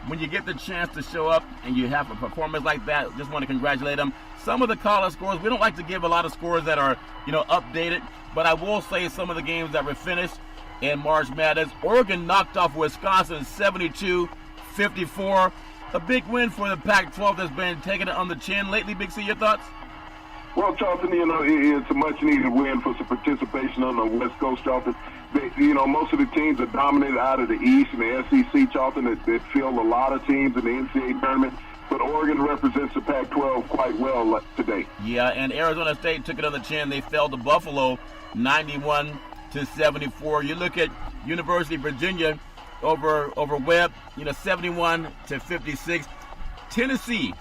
When you get the chance to show up and you have a performance like that, just want to congratulate them. Some of the college scores, we don't like to give a lot of scores that are, updated, but I will say some of the games that were finished in March Madness. Oregon knocked off Wisconsin 72-54. A big win for the Pac-12 that's been taking it on the chin lately. Big C, your thoughts? Well, Charlton, it's a much-needed win for some participation on the West Coast, Charlton. Most of the teams are dominated out of the East and the SEC, Charlton, that field a lot of teams in the NCAA tournament. But Oregon represents the Pac-12 quite well today. Yeah, and Arizona State took it on the chin. They fell to Buffalo 91-74. You look at University of Virginia over Webb, 71-56. Tennessee,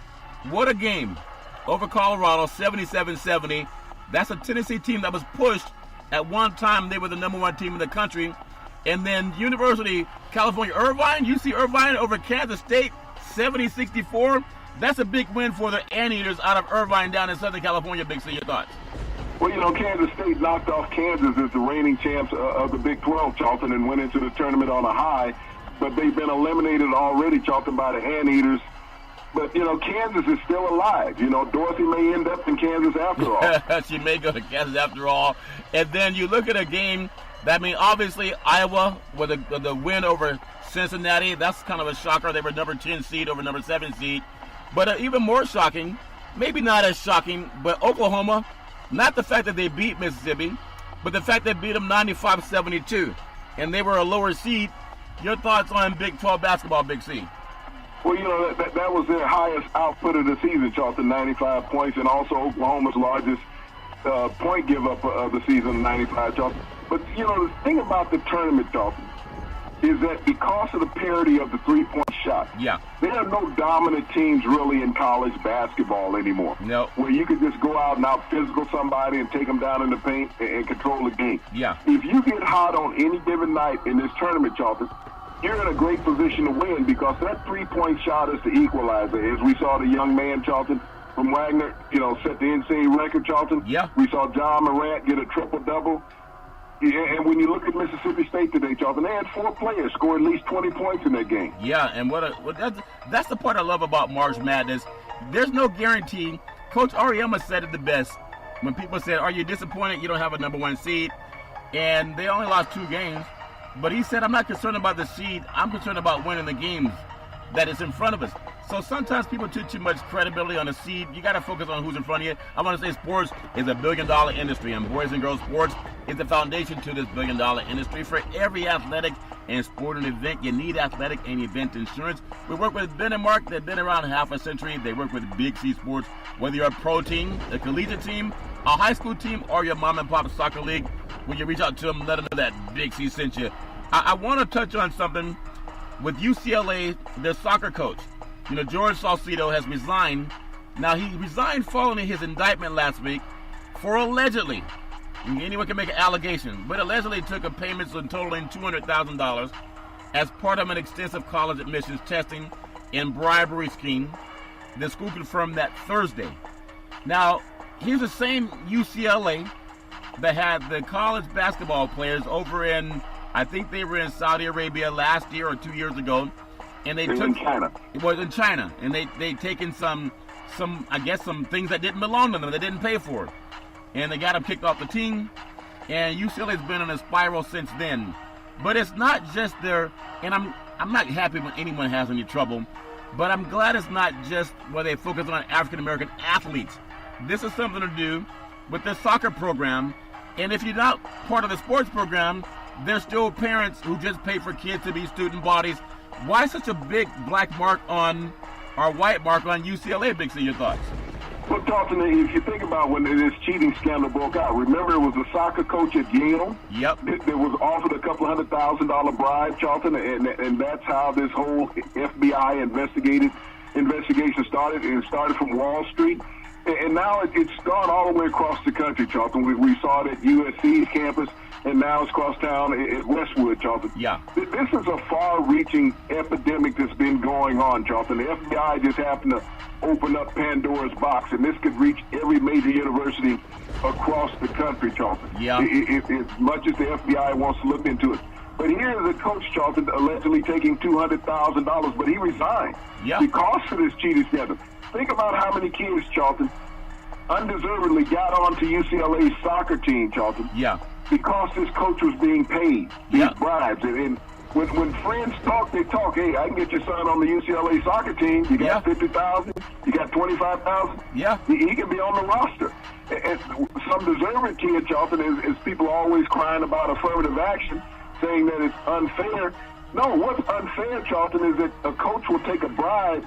what a game. Over Colorado, 77-70. That's a Tennessee team that was pushed. At one time, they were the number one team in the country. And then University, California, UC Irvine over Kansas State, 70-64. That's a big win for the Anteaters out of Irvine down in Southern California. Big C, your thoughts? Well, Kansas State knocked off Kansas as the reigning champs of the Big 12, Charlton, and went into the tournament on a high. But they've been eliminated already, Charlton, by the Anteaters. But, Kansas is still alive. Dorothy may end up in Kansas after all. She may go to Kansas after all. And then you look at a game that, obviously Iowa with the win over Cincinnati. That's kind of a shocker. They were number 10 seed over number 7 seed. But even more shocking, maybe not as shocking, but Oklahoma, not the fact that they beat Mississippi, but the fact they beat them 95-72. And they were a lower seed. Your thoughts on Big 12 basketball, Big C? Well, that was their highest output of the season, Charlton, 95 points, and also Oklahoma's largest point give-up of the season, 95, Charlton. But, the thing about the tournament, Charlton, is that because of the parity of the three-point shot, there are no dominant teams really in college basketball anymore. No. Where you could just go out and out-physical somebody and take them down in the paint and control the game. Yeah. If you get hot on any given night in this tournament, Charlton, you're in a great position to win because that three-point shot is the equalizer. As we saw the young man, Charlton, from Wagner, set the NCAA record, Charlton. Yeah. We saw John Morant get a triple-double. Yeah, and when you look at Mississippi State today, Charlton, they had 4 players score at least 20 points in that game. Yeah, and that's the part I love about March Madness. There's no guarantee. Coach Auriemma said it the best when people said, are you disappointed you don't have a number 1 seed? And they only lost 2 games. But he said, I'm not concerned about the seed. I'm concerned about winning the games that is in front of us. So sometimes people put too much credibility on a seed. You got to focus on who's in front of you. I want to say sports is a billion-dollar industry, and boys and girls sports is the foundation to this billion-dollar industry. For every athletic and sporting event, you need athletic and event insurance. We work with Ben and Mark. They've been around half a century. They work with Big C Sports. Whether you're a pro team, a collegiate team, a high school team, or your mom and pop soccer league, when you reach out to them, let them know that Big C sent you. I want to touch on something with UCLA, their soccer coach. George Salcido has resigned. Now, he resigned following his indictment last week for allegedly, anyone can make an allegation, but allegedly took a payments totaling $200,000 as part of an extensive college admissions testing and bribery scheme. The school confirmed that Thursday. Now, here's the same UCLA that had the college basketball players over in, I think they were in Saudi Arabia last year or 2 years ago, and they took in China. It was in China, and they taken some I guess some things that didn't belong to them, they didn't pay for, and they got them kicked off the team. And UCLA's been in a spiral since then. But it's not just their, and I'm not happy when anyone has any trouble, but I'm glad it's not just where they focus on African American athletes. This is something to do with the soccer program, and if you're not part of the sports program, there's still parents who just pay for kids to be student bodies. Why such a big black mark on, or white mark on UCLA, Big C? Your thoughts? Well, Dalton, if you think about when this cheating scandal broke out, remember it was a soccer coach at Yale? Yep. That was offered a couple $100,000 bribe, Charlton, and that's how this whole FBI investigation started. It started from Wall Street. And now it's gone all the way across the country, Charlton. We saw it at USC's campus, and now it's across town at Westwood, Charlton. Yeah. This is a far-reaching epidemic that's been going on, Charlton. The FBI just happened to open up Pandora's box, and this could reach every major university across the country, Charlton. Yeah. As much as the FBI wants to look into it. But here's the coach, Charlton, allegedly taking $200,000, but he resigned because of this cheating scandal. Think about how many kids, Charlton, undeservedly got onto UCLA's soccer team, Charlton. Yeah. Because this coach was being paid these bribes. And when friends talk, they talk. Hey, I can get your son on the UCLA soccer team. You got $50,000. You got $25,000. Yeah. He can be on the roster. And some deserving kid, Charlton, is people always crying about affirmative action, saying that it's unfair. No, what's unfair, Charlton, is that a coach will take a bribe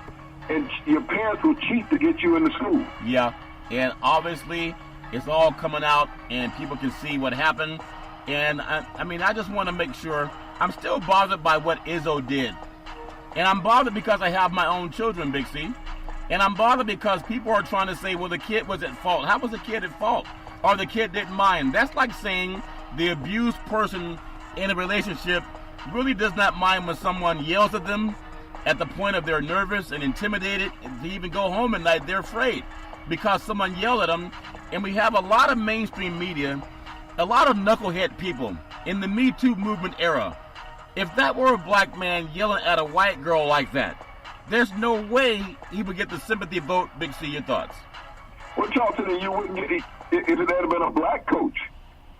and your parents will cheat to get you into school. Yeah, and obviously it's all coming out and people can see what happened. And I just want to make sure. I'm still bothered by what Izzo did. And I'm bothered because I have my own children, Big C. And I'm bothered because people are trying to say, well, the kid was at fault. How was the kid at fault? Or the kid didn't mind. That's like saying the abused person in a relationship really does not mind when someone yells at them at the point of they're nervous and intimidated, and to even go home at night, they're afraid because someone yelled at them. And we have a lot of mainstream media, a lot of knucklehead people in the Me Too movement era. If that were a black man yelling at a white girl like that, there's no way he would get the sympathy vote. Big C, your thoughts? Well, Charlton, you wouldn't get it if it had been a black coach.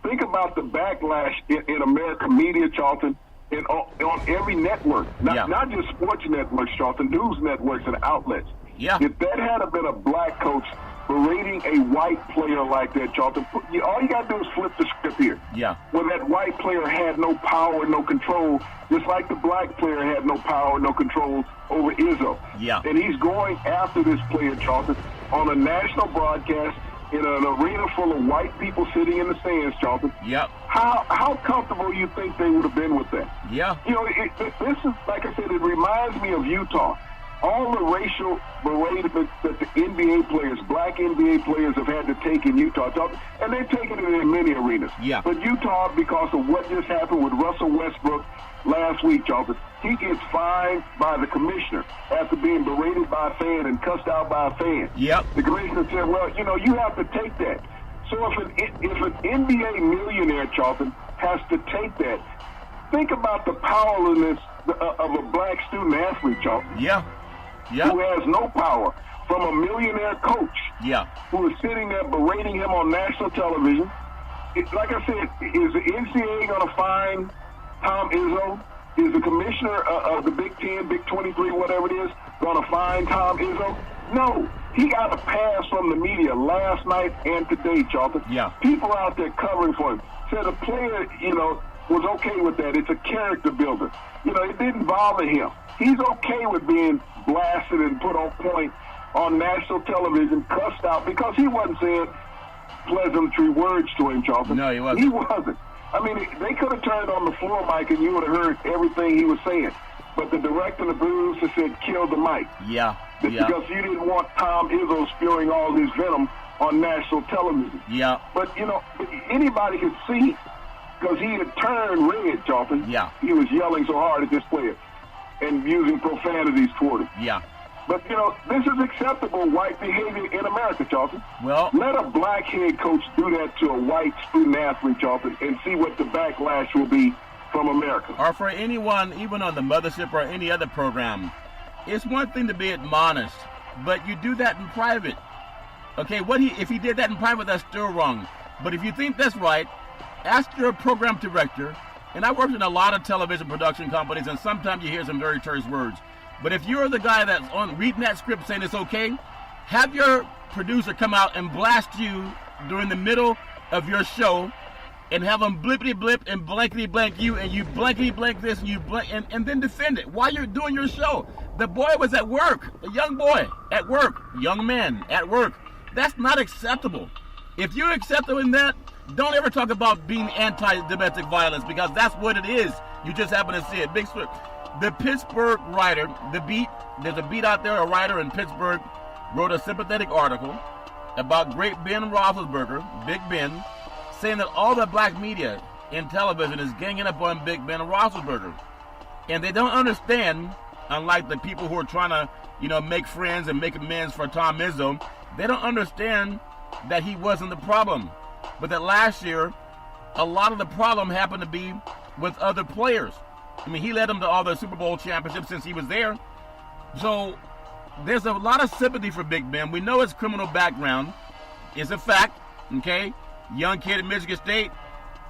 Think about the backlash in American media, Charlton, and on every network, not just sports networks, Charlton, news networks and outlets. Yeah. If that had been a black coach berating a white player like that, Charlton, all you got to do is flip the script here. Yeah. Where that white player had no power, no control, just like the black player had no power, no control over Izzo. Yeah. And he's going after this player, Charlton, on a national broadcast in an arena full of white people sitting in the stands, Charlton. Yep. How comfortable you think they would have been with that? Yeah. You know, this is, like I said, it reminds me of Utah. All the racial beratement that the NBA players, black NBA players, have had to take in Utah, and they've taken it in many arenas. Yeah. But Utah, because of what just happened with Russell Westbrook last week, Charlton, he gets fined by the commissioner after being berated by a fan and cussed out by a fan. Yep. The commissioner said, well, you have to take that. So if an NBA millionaire, Charlton, has to take that, think about the powerlessness of a black student athlete, Charlton. Yeah. Yeah. Who has no power, from a millionaire coach. Yeah. Who is sitting there berating him on national television. Like I said, is the NCAA going to fine Tom Izzo? Is the commissioner of the Big 10, Big 23, whatever it is, going to fine Tom Izzo? No. He got a pass from the media last night and today, Charlton. Yeah. People out there covering for him. Said the player, was okay with that. It's a character builder. It didn't bother him. He's okay with being blasted and put on point on national television, cussed out, because he wasn't saying pleasantry words to him, Charlton. No, he wasn't. He wasn't. I mean, they could have turned on the floor mic and you would have heard everything he was saying. But the director and the producer said, kill the mic. Yeah. Because you didn't want Tom Izzo spewing all his venom on national television. Yeah. But, anybody could see, because he had turned red, Charlton. Yeah. He was yelling so hard at this player and using profanities toward him. Yeah. But, this is acceptable white behavior in America, Charlton. Well, let a black head coach do that to a white student athlete, Charlton, and see what the backlash will be from America. Or for anyone, even on the Mothership or any other program, it's one thing to be admonished, but you do that in private. Okay, if he did that in private, that's still wrong. But if you think that's right, ask your program director. And I worked in a lot of television production companies, and sometimes you hear some very terse words. But if you're the guy that's on reading that script saying it's okay, have your producer come out and blast you during the middle of your show and have them blippity blip and blankety blank you, and you blankety blank this, and you and then defend it while you're doing your show. The boy was at work, a young boy at work, young man at work. That's not acceptable. If you're acceptable in that, don't ever talk about being anti-domestic violence, because that's what it is. You just happen to see it. Big Swip. The Pittsburgh writer, there's a beat out there, a writer in Pittsburgh wrote a sympathetic article, about great Ben Roethlisberger, Big Ben, saying that all the black media in television is ganging up on Big Ben Roethlisberger. And they don't understand, unlike the people who are trying to, make friends and make amends for Tom Izzo, they don't understand that he wasn't the problem. But that last year, a lot of the problem happened to be with other players. I mean, he led them to all the Super Bowl championships since he was there. So there's a lot of sympathy for Big Ben. We know his criminal background is a fact, okay? Young kid at Michigan State,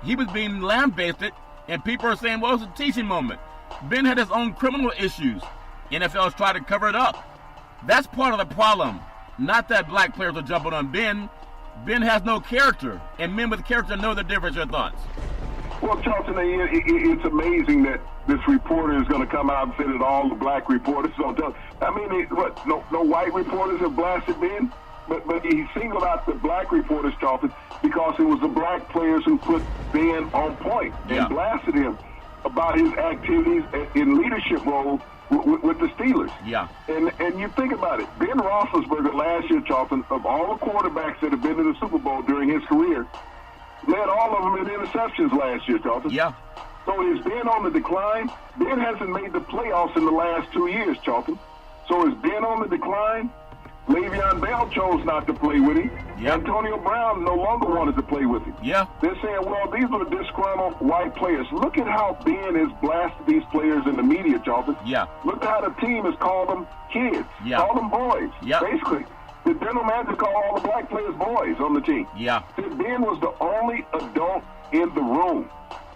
he was being lambasted, and people are saying, well, it's a teaching moment. Ben had his own criminal issues. NFL's tried to cover it up. That's part of the problem. Not that black players are jumping on Ben. Ben has no character, and men with character know the difference. Your thoughts? Well, Charlton, it's amazing that this reporter is going to come out and say that all the black reporters don't tell. I mean, no white reporters have blasted Ben, but he singled out the black reporters, Charlton, because it was the black players who put Ben on point and blasted him about his activities in leadership roles with the Steelers. Yeah. And you think about it, Ben Roethlisberger last year, Charlton, of all the quarterbacks that have been to the Super Bowl during his career, led all of them in interceptions last year, Charlton. Yeah. So is Ben on the decline? Ben hasn't made the playoffs in the last 2 years, Charlton. So is Ben on the decline? Le'Veon Bell chose not to play with him. Yep. Antonio Brown no longer wanted to play with him. Yeah. They're saying, well, these are disgruntled white players. Look at how Ben has blasted these players in the media, Charlton. Yeah. Look at how the team has called them kids. Yeah. Called them boys. Yeah. Basically, the general manager called all the black players boys on the team. Yeah. Ben was the only adult in the room.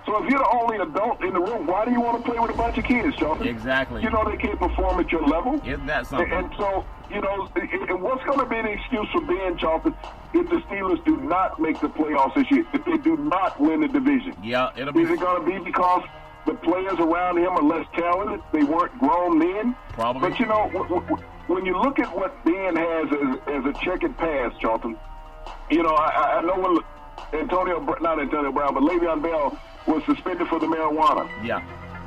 So if you're the only adult in the room, why do you want to play with a bunch of kids, Charlton? Exactly. You know they can't perform at your level. Isn't that something? And so, and what's going to be the excuse for Ben, Charlton, if the Steelers do not make the playoffs this year, if they do not win the division? Yeah, it'll be. Is it going to be because the players around him are less talented? They weren't grown men? Probably. But, when you look at what Ben has as a checkered past, Charlton, I know when not Antonio Brown, but Le'Veon Bell was suspended for the marijuana. Yeah.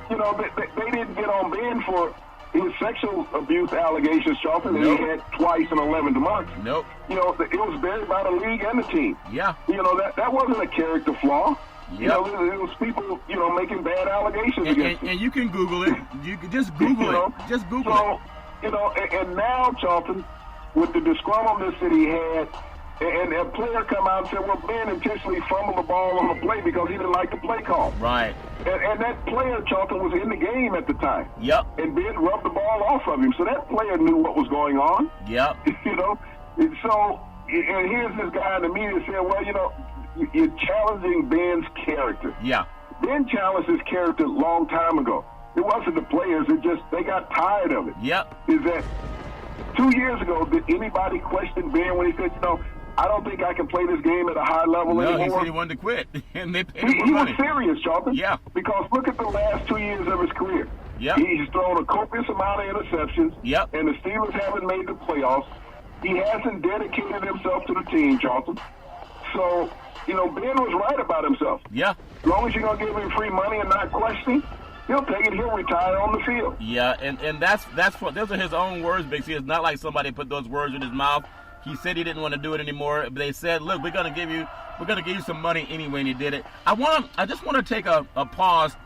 They didn't get on Ben for his sexual abuse allegations, Charlton, that Nope. he had twice in 11 months. Nope. It was buried by the league and the team. Yeah. That wasn't a character flaw. Yep. It was people, making bad allegations against him. And you can Google it. You can just Google it. Just Google it. And now, Charlton, with the disgruntledness that he had, and a player come out and said, well, Ben intentionally fumbled the ball on the play because he didn't like the play call. Right. And that player, Charlton, was in the game at the time. Yep. And Ben rubbed the ball off of him. So that player knew what was going on. Yep. And so, and here's this guy in the media saying, well, you're challenging Ben's character. Yeah. Ben challenged his character a long time ago. It wasn't the players. They got tired of it. Yep. Is that 2 years ago, did anybody question Ben when he said, I don't think I can play this game at a high level anymore? No, he said he wanted to quit, and they paid him He money. was serious, Charlton. Yeah. Because look at the last 2 years of his career. Yep. He's thrown a copious amount of interceptions. Yep. And the Steelers haven't made the playoffs. He hasn't dedicated himself to the team, Charlton. So, Ben was right about himself. Yeah. As long as you're going to give him free money and not question him, he'll take it. He'll retire on the field. Yeah, and that's what those are his own words, Big C. It's not like somebody put those words in his mouth. He said he didn't want to do it anymore. But they said, look, we're gonna give you some money anyway, and he did it. I just want to take a pause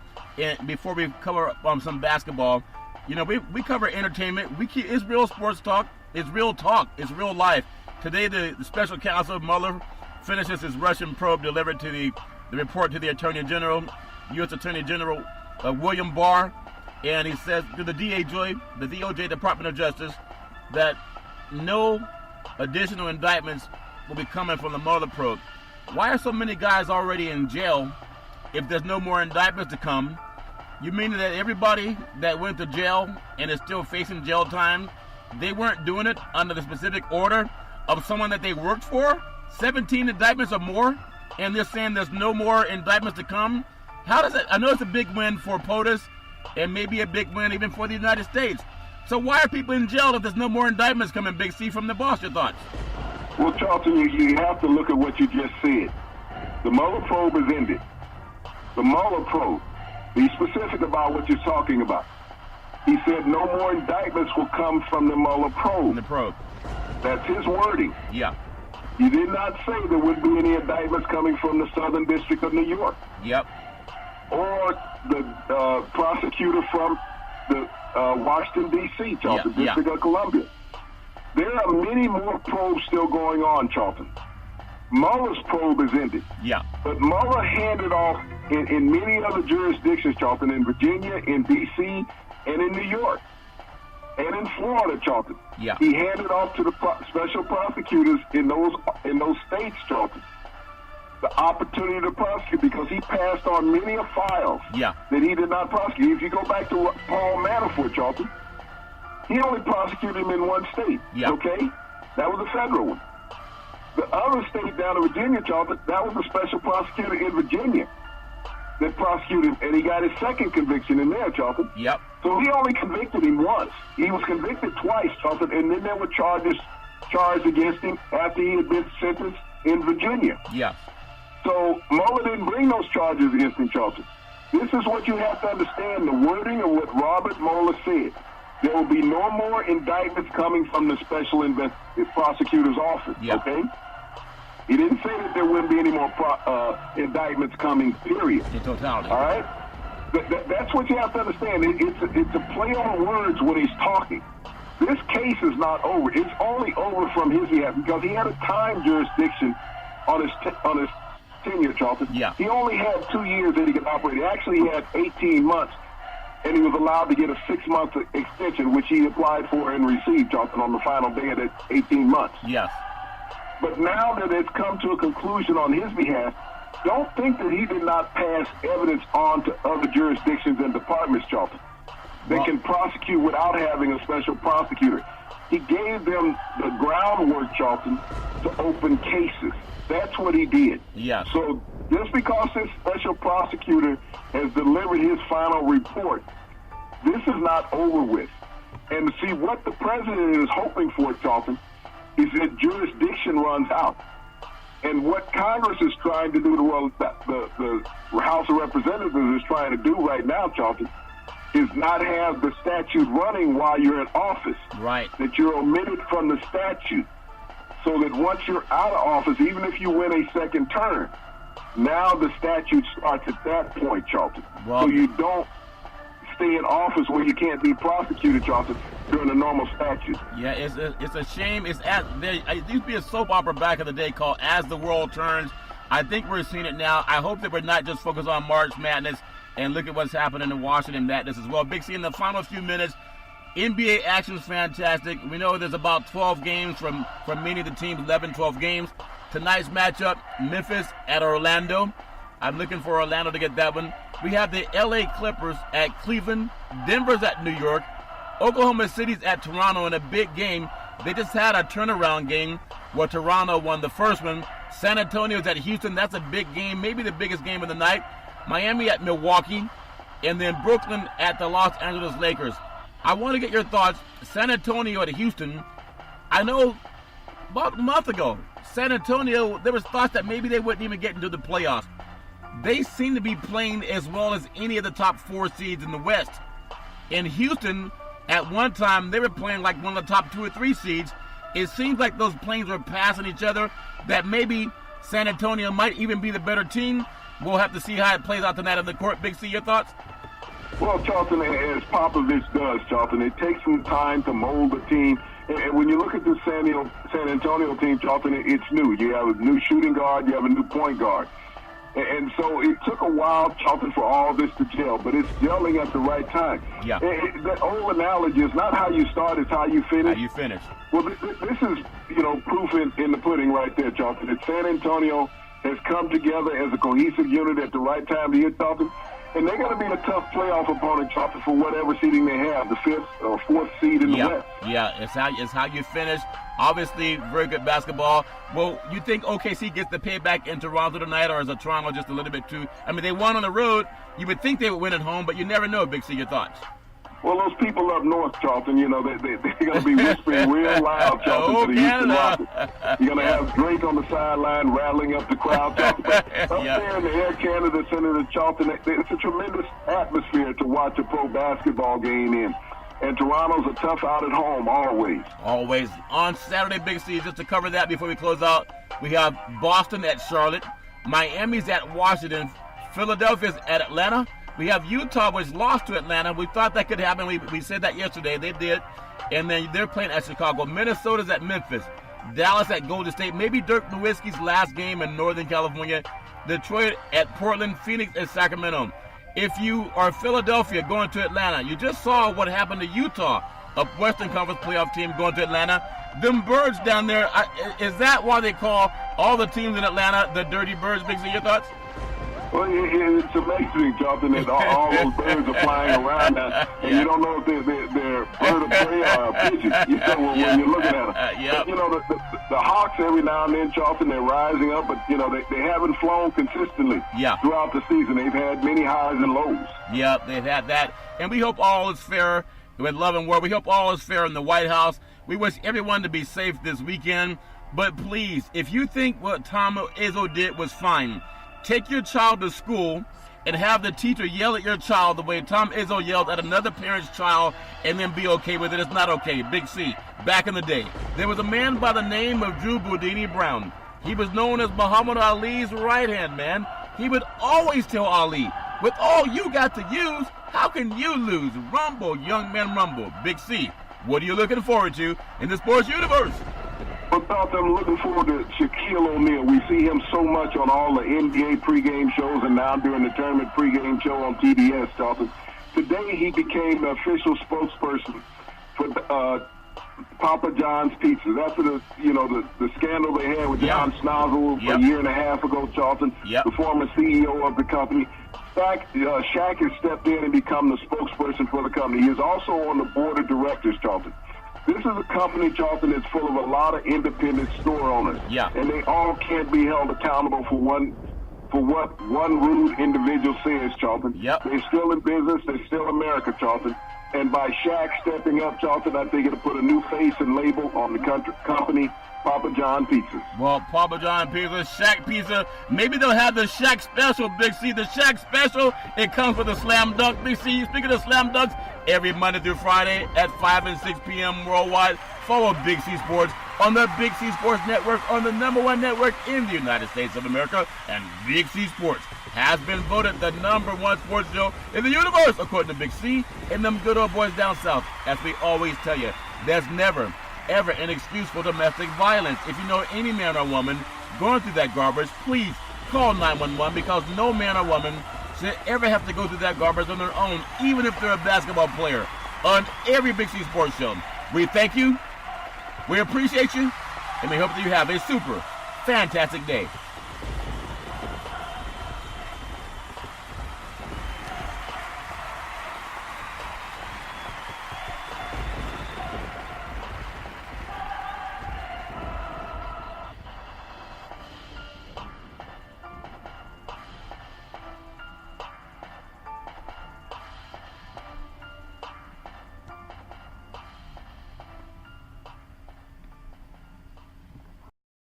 before we cover some basketball. We cover entertainment. It's real sports talk. It's real talk. It's real life. Today, the special counsel Mueller finishes his Russian probe delivered to the report to the Attorney General, U.S. Attorney General William Barr, and he says to the DOJ, Department of Justice, that no additional indictments will be coming from the Mueller probe. Why are so many guys already in jail if there's no more indictments to come? You mean that everybody that went to jail and is still facing jail time, they weren't doing it under the specific order of someone that they worked for? 17 indictments or more, and they're saying there's no more indictments to come? How does it? I know it's a big win for POTUS and maybe a big win even for the United States. So why are people in jail if there's no more indictments coming, Big C, from the boss? Your thoughts? Well, Charlton, you have to look at what you just said. The Mueller probe is ended. The Mueller probe, be specific about what you're talking about. He said no more indictments will come from the Mueller probe. From the probe. That's his wording. Yeah. You did not say there wouldn't be any indictments coming from the Southern District of New York. Yep. Or the prosecutor from the Washington, D.C., Charlton, District of Columbia. There are many more probes still going on, Charlton. Mueller's probe is ended. Yeah. But Mueller handed off in many other jurisdictions, Charlton, in Virginia, in D.C., and in New York, and in Florida, Charlton. Yeah. He handed off to the special prosecutors in those states, Charlton, the opportunity to prosecute because he passed on many of files that he did not prosecute. If you go back to Paul Manafort, Charlton, he only prosecuted him in one state, okay? That was a federal one. The other state down in Virginia, Charlton, that was the special prosecutor in Virginia that prosecuted him, and he got his second conviction in there, Charlton. Yep. So he only convicted him once. He was convicted twice, Charlton, and then there were charged against him after he had been sentenced in Virginia. Yeah. So Mueller didn't bring those charges against him, Charlton. This is what you have to understand, the wording of what Robert Mueller said. There will be no more indictments coming from the special prosecutor's office, okay? He didn't say that there wouldn't be any more indictments coming, period. In totality. All right? That's what you have to understand. It's a play on words when he's talking. This case is not over. It's only over from his behalf because he had a time jurisdiction on his tenure, Charlton. Yeah. He only had 2 years that he could operate. He actually had 18 months, and he was allowed to get a 6-month extension, which he applied for and received, Charlton, on the final day of that 18 months. Yes. But now that it's come to a conclusion on his behalf, don't think that he did not pass evidence on to other jurisdictions and departments, Charlton. They can prosecute without having a special prosecutor. He gave them the groundwork, Charlton, to open cases. That's what he did. Yeah. So just because this special prosecutor has delivered his final report, this is not over with. And see, what the president is hoping for, Charlton, is that jurisdiction runs out. And what Congress is trying to do, the House of Representatives is trying to do right now, Charlton, is not have the statute running while you're in office. Right. That you're omitted from the statute. So that once you're out of office, even if you win a second term, now the statute starts at that point, Charlton. Well, so you don't stay in office where you can't be prosecuted, Charlton, during the normal statute. Yeah, it's a shame. It used to be a soap opera back in the day called As the World Turns. I think we're seeing it now. I hope that we're not just focused on March Madness and look at what's happening in Washington Madness as well. Big C, in the final few minutes, NBA action is fantastic. We know there's about 12 games from many of the teams, 11, 12 games. Tonight's matchup, Memphis at Orlando. I'm looking for Orlando to get that one. We have the LA Clippers at Cleveland. Denver's at New York. Oklahoma City's at Toronto in a big game. They just had a turnaround game where Toronto won the first one. San Antonio's at Houston. That's a big game, maybe the biggest game of the night. Miami at Milwaukee. And then Brooklyn at the Los Angeles Lakers. I want to get your thoughts. San Antonio at Houston. I know about a month ago, San Antonio, there was thoughts that maybe they wouldn't even get into the playoffs. They seem to be playing as well as any of the top 4 seeds in the West. In Houston, at one time, they were playing like one of the top 2 or 3 seeds. It seems like those planes were passing each other, that maybe San Antonio might even be the better team. We'll have to see how it plays out tonight on the court. Big C, your thoughts? Well, Charlton, as Popovich does, Charlton, it takes some time to mold the team. And when you look at the San Antonio team, Charlton, it's new. You have a new shooting guard. You have a new point guard. And so it took a while, Charlton, for all this to gel, but it's gelling at the right time. Yeah. That old analogy is not how you start, it's how you finish. How you finish. Well, this is, proof in the pudding right there, Charlton. That San Antonio has come together as a cohesive unit at the right time of the year, Charlton. And they're going to be a tough playoff opponent, Charlton, for whatever seeding they have, the 5th or 4th seed in the West. Yeah, it's how you finish. Obviously, very good basketball. Well, you think OKC gets the payback in Toronto tonight, or is it Toronto just a little bit too? I mean, they won on the road. You would think they would win at home, but you never know, Big C. Your thoughts? Well, those people up north, Charlton, they're going to be whispering real loud, Charlton, to the Houston Rockets. You're going to have Drake on the sideline rattling up the crowd, Charlton. Up there in the Air Canada Center, Charlton, it's a tremendous atmosphere to watch a pro basketball game in. And Toronto's a tough out at home always. Always. On Saturday, Big C, just to cover that before we close out, we have Boston at Charlotte, Miami's at Washington, Philadelphia's at Atlanta. We have Utah, which lost to Atlanta. We thought that could happen. We said that yesterday. They did. And then they're playing at Chicago. Minnesota's at Memphis. Dallas at Golden State. Maybe Dirk Nowitzki's last game in Northern California. Detroit at Portland. Phoenix at Sacramento. If you are Philadelphia going to Atlanta, you just saw what happened to Utah, a Western Conference playoff team going to Atlanta. Them birds down there, is that why they call all the teams in Atlanta the Dirty Birds? Big C, your thoughts? Well, it's amazing, Jonathan, that all those birds are flying around now, and you don't know if they're bird of prey or pigeons, when you're looking at them. But, the Hawks, every now and then, Charlton, they're rising up, but, they haven't flown consistently throughout the season. They've had many highs and lows. Yeah, they've had that. And we hope all is fair with love and war. We hope all is fair in the White House. We wish everyone to be safe this weekend. But please, if you think what Tom Izzo did was fine, take your child to school and have the teacher yell at your child the way Tom Izzo yelled at another parent's child and then be okay with it. It's not okay. Big C. Back in the day, there was a man by the name of Drew Boudini Brown. He was known as Muhammad Ali's right-hand man. He would always tell Ali, with all you got to use, how can you lose? Rumble, young man, rumble. Big C, what are you looking forward to in the sports universe? Well, I'm looking forward to Shaquille O'Neal. We see him so much on all the NBA pregame shows and now during the tournament pregame show on TBS, Charlton. Today he became the official spokesperson for Papa John's Pizza. After the scandal they had with John Snozzle a year and a half ago, Charlton, the former CEO of the company. Shaq has stepped in and become the spokesperson for the company. He is also on the board of directors, Charlton. This is a company, Charlton, that's full of a lot of independent store owners. Yeah. And they all can't be held accountable for what one rude individual says, Charlton. Yep. They're still in business. They're still America, Charlton. And by Shaq stepping up, Charlton, I think it'll put a new face and label on the company, Papa John Pizza. Well, Papa John Pizza, Shaq Pizza. Maybe they'll have the Shaq Special, Big C. The Shaq Special, it comes with a slam dunk, Big C. Speaking of slam dunks, every Monday through Friday at 5 and 6 p.m. worldwide. Follow Big C Sports on the Big C Sports Network, on the #1 network in the United States of America. And Big C Sports has been voted the #1 sports show in the universe, according to Big C and them good old boys down south. As we always tell you, there's never, ever an excuse for domestic violence. If you know any man or woman going through that garbage, please call 911, because no man or woman should ever have to go through that garbage on their own, even if they're a basketball player. On every Big C Sports show, we thank you, we appreciate you, and we hope that you have a super fantastic day.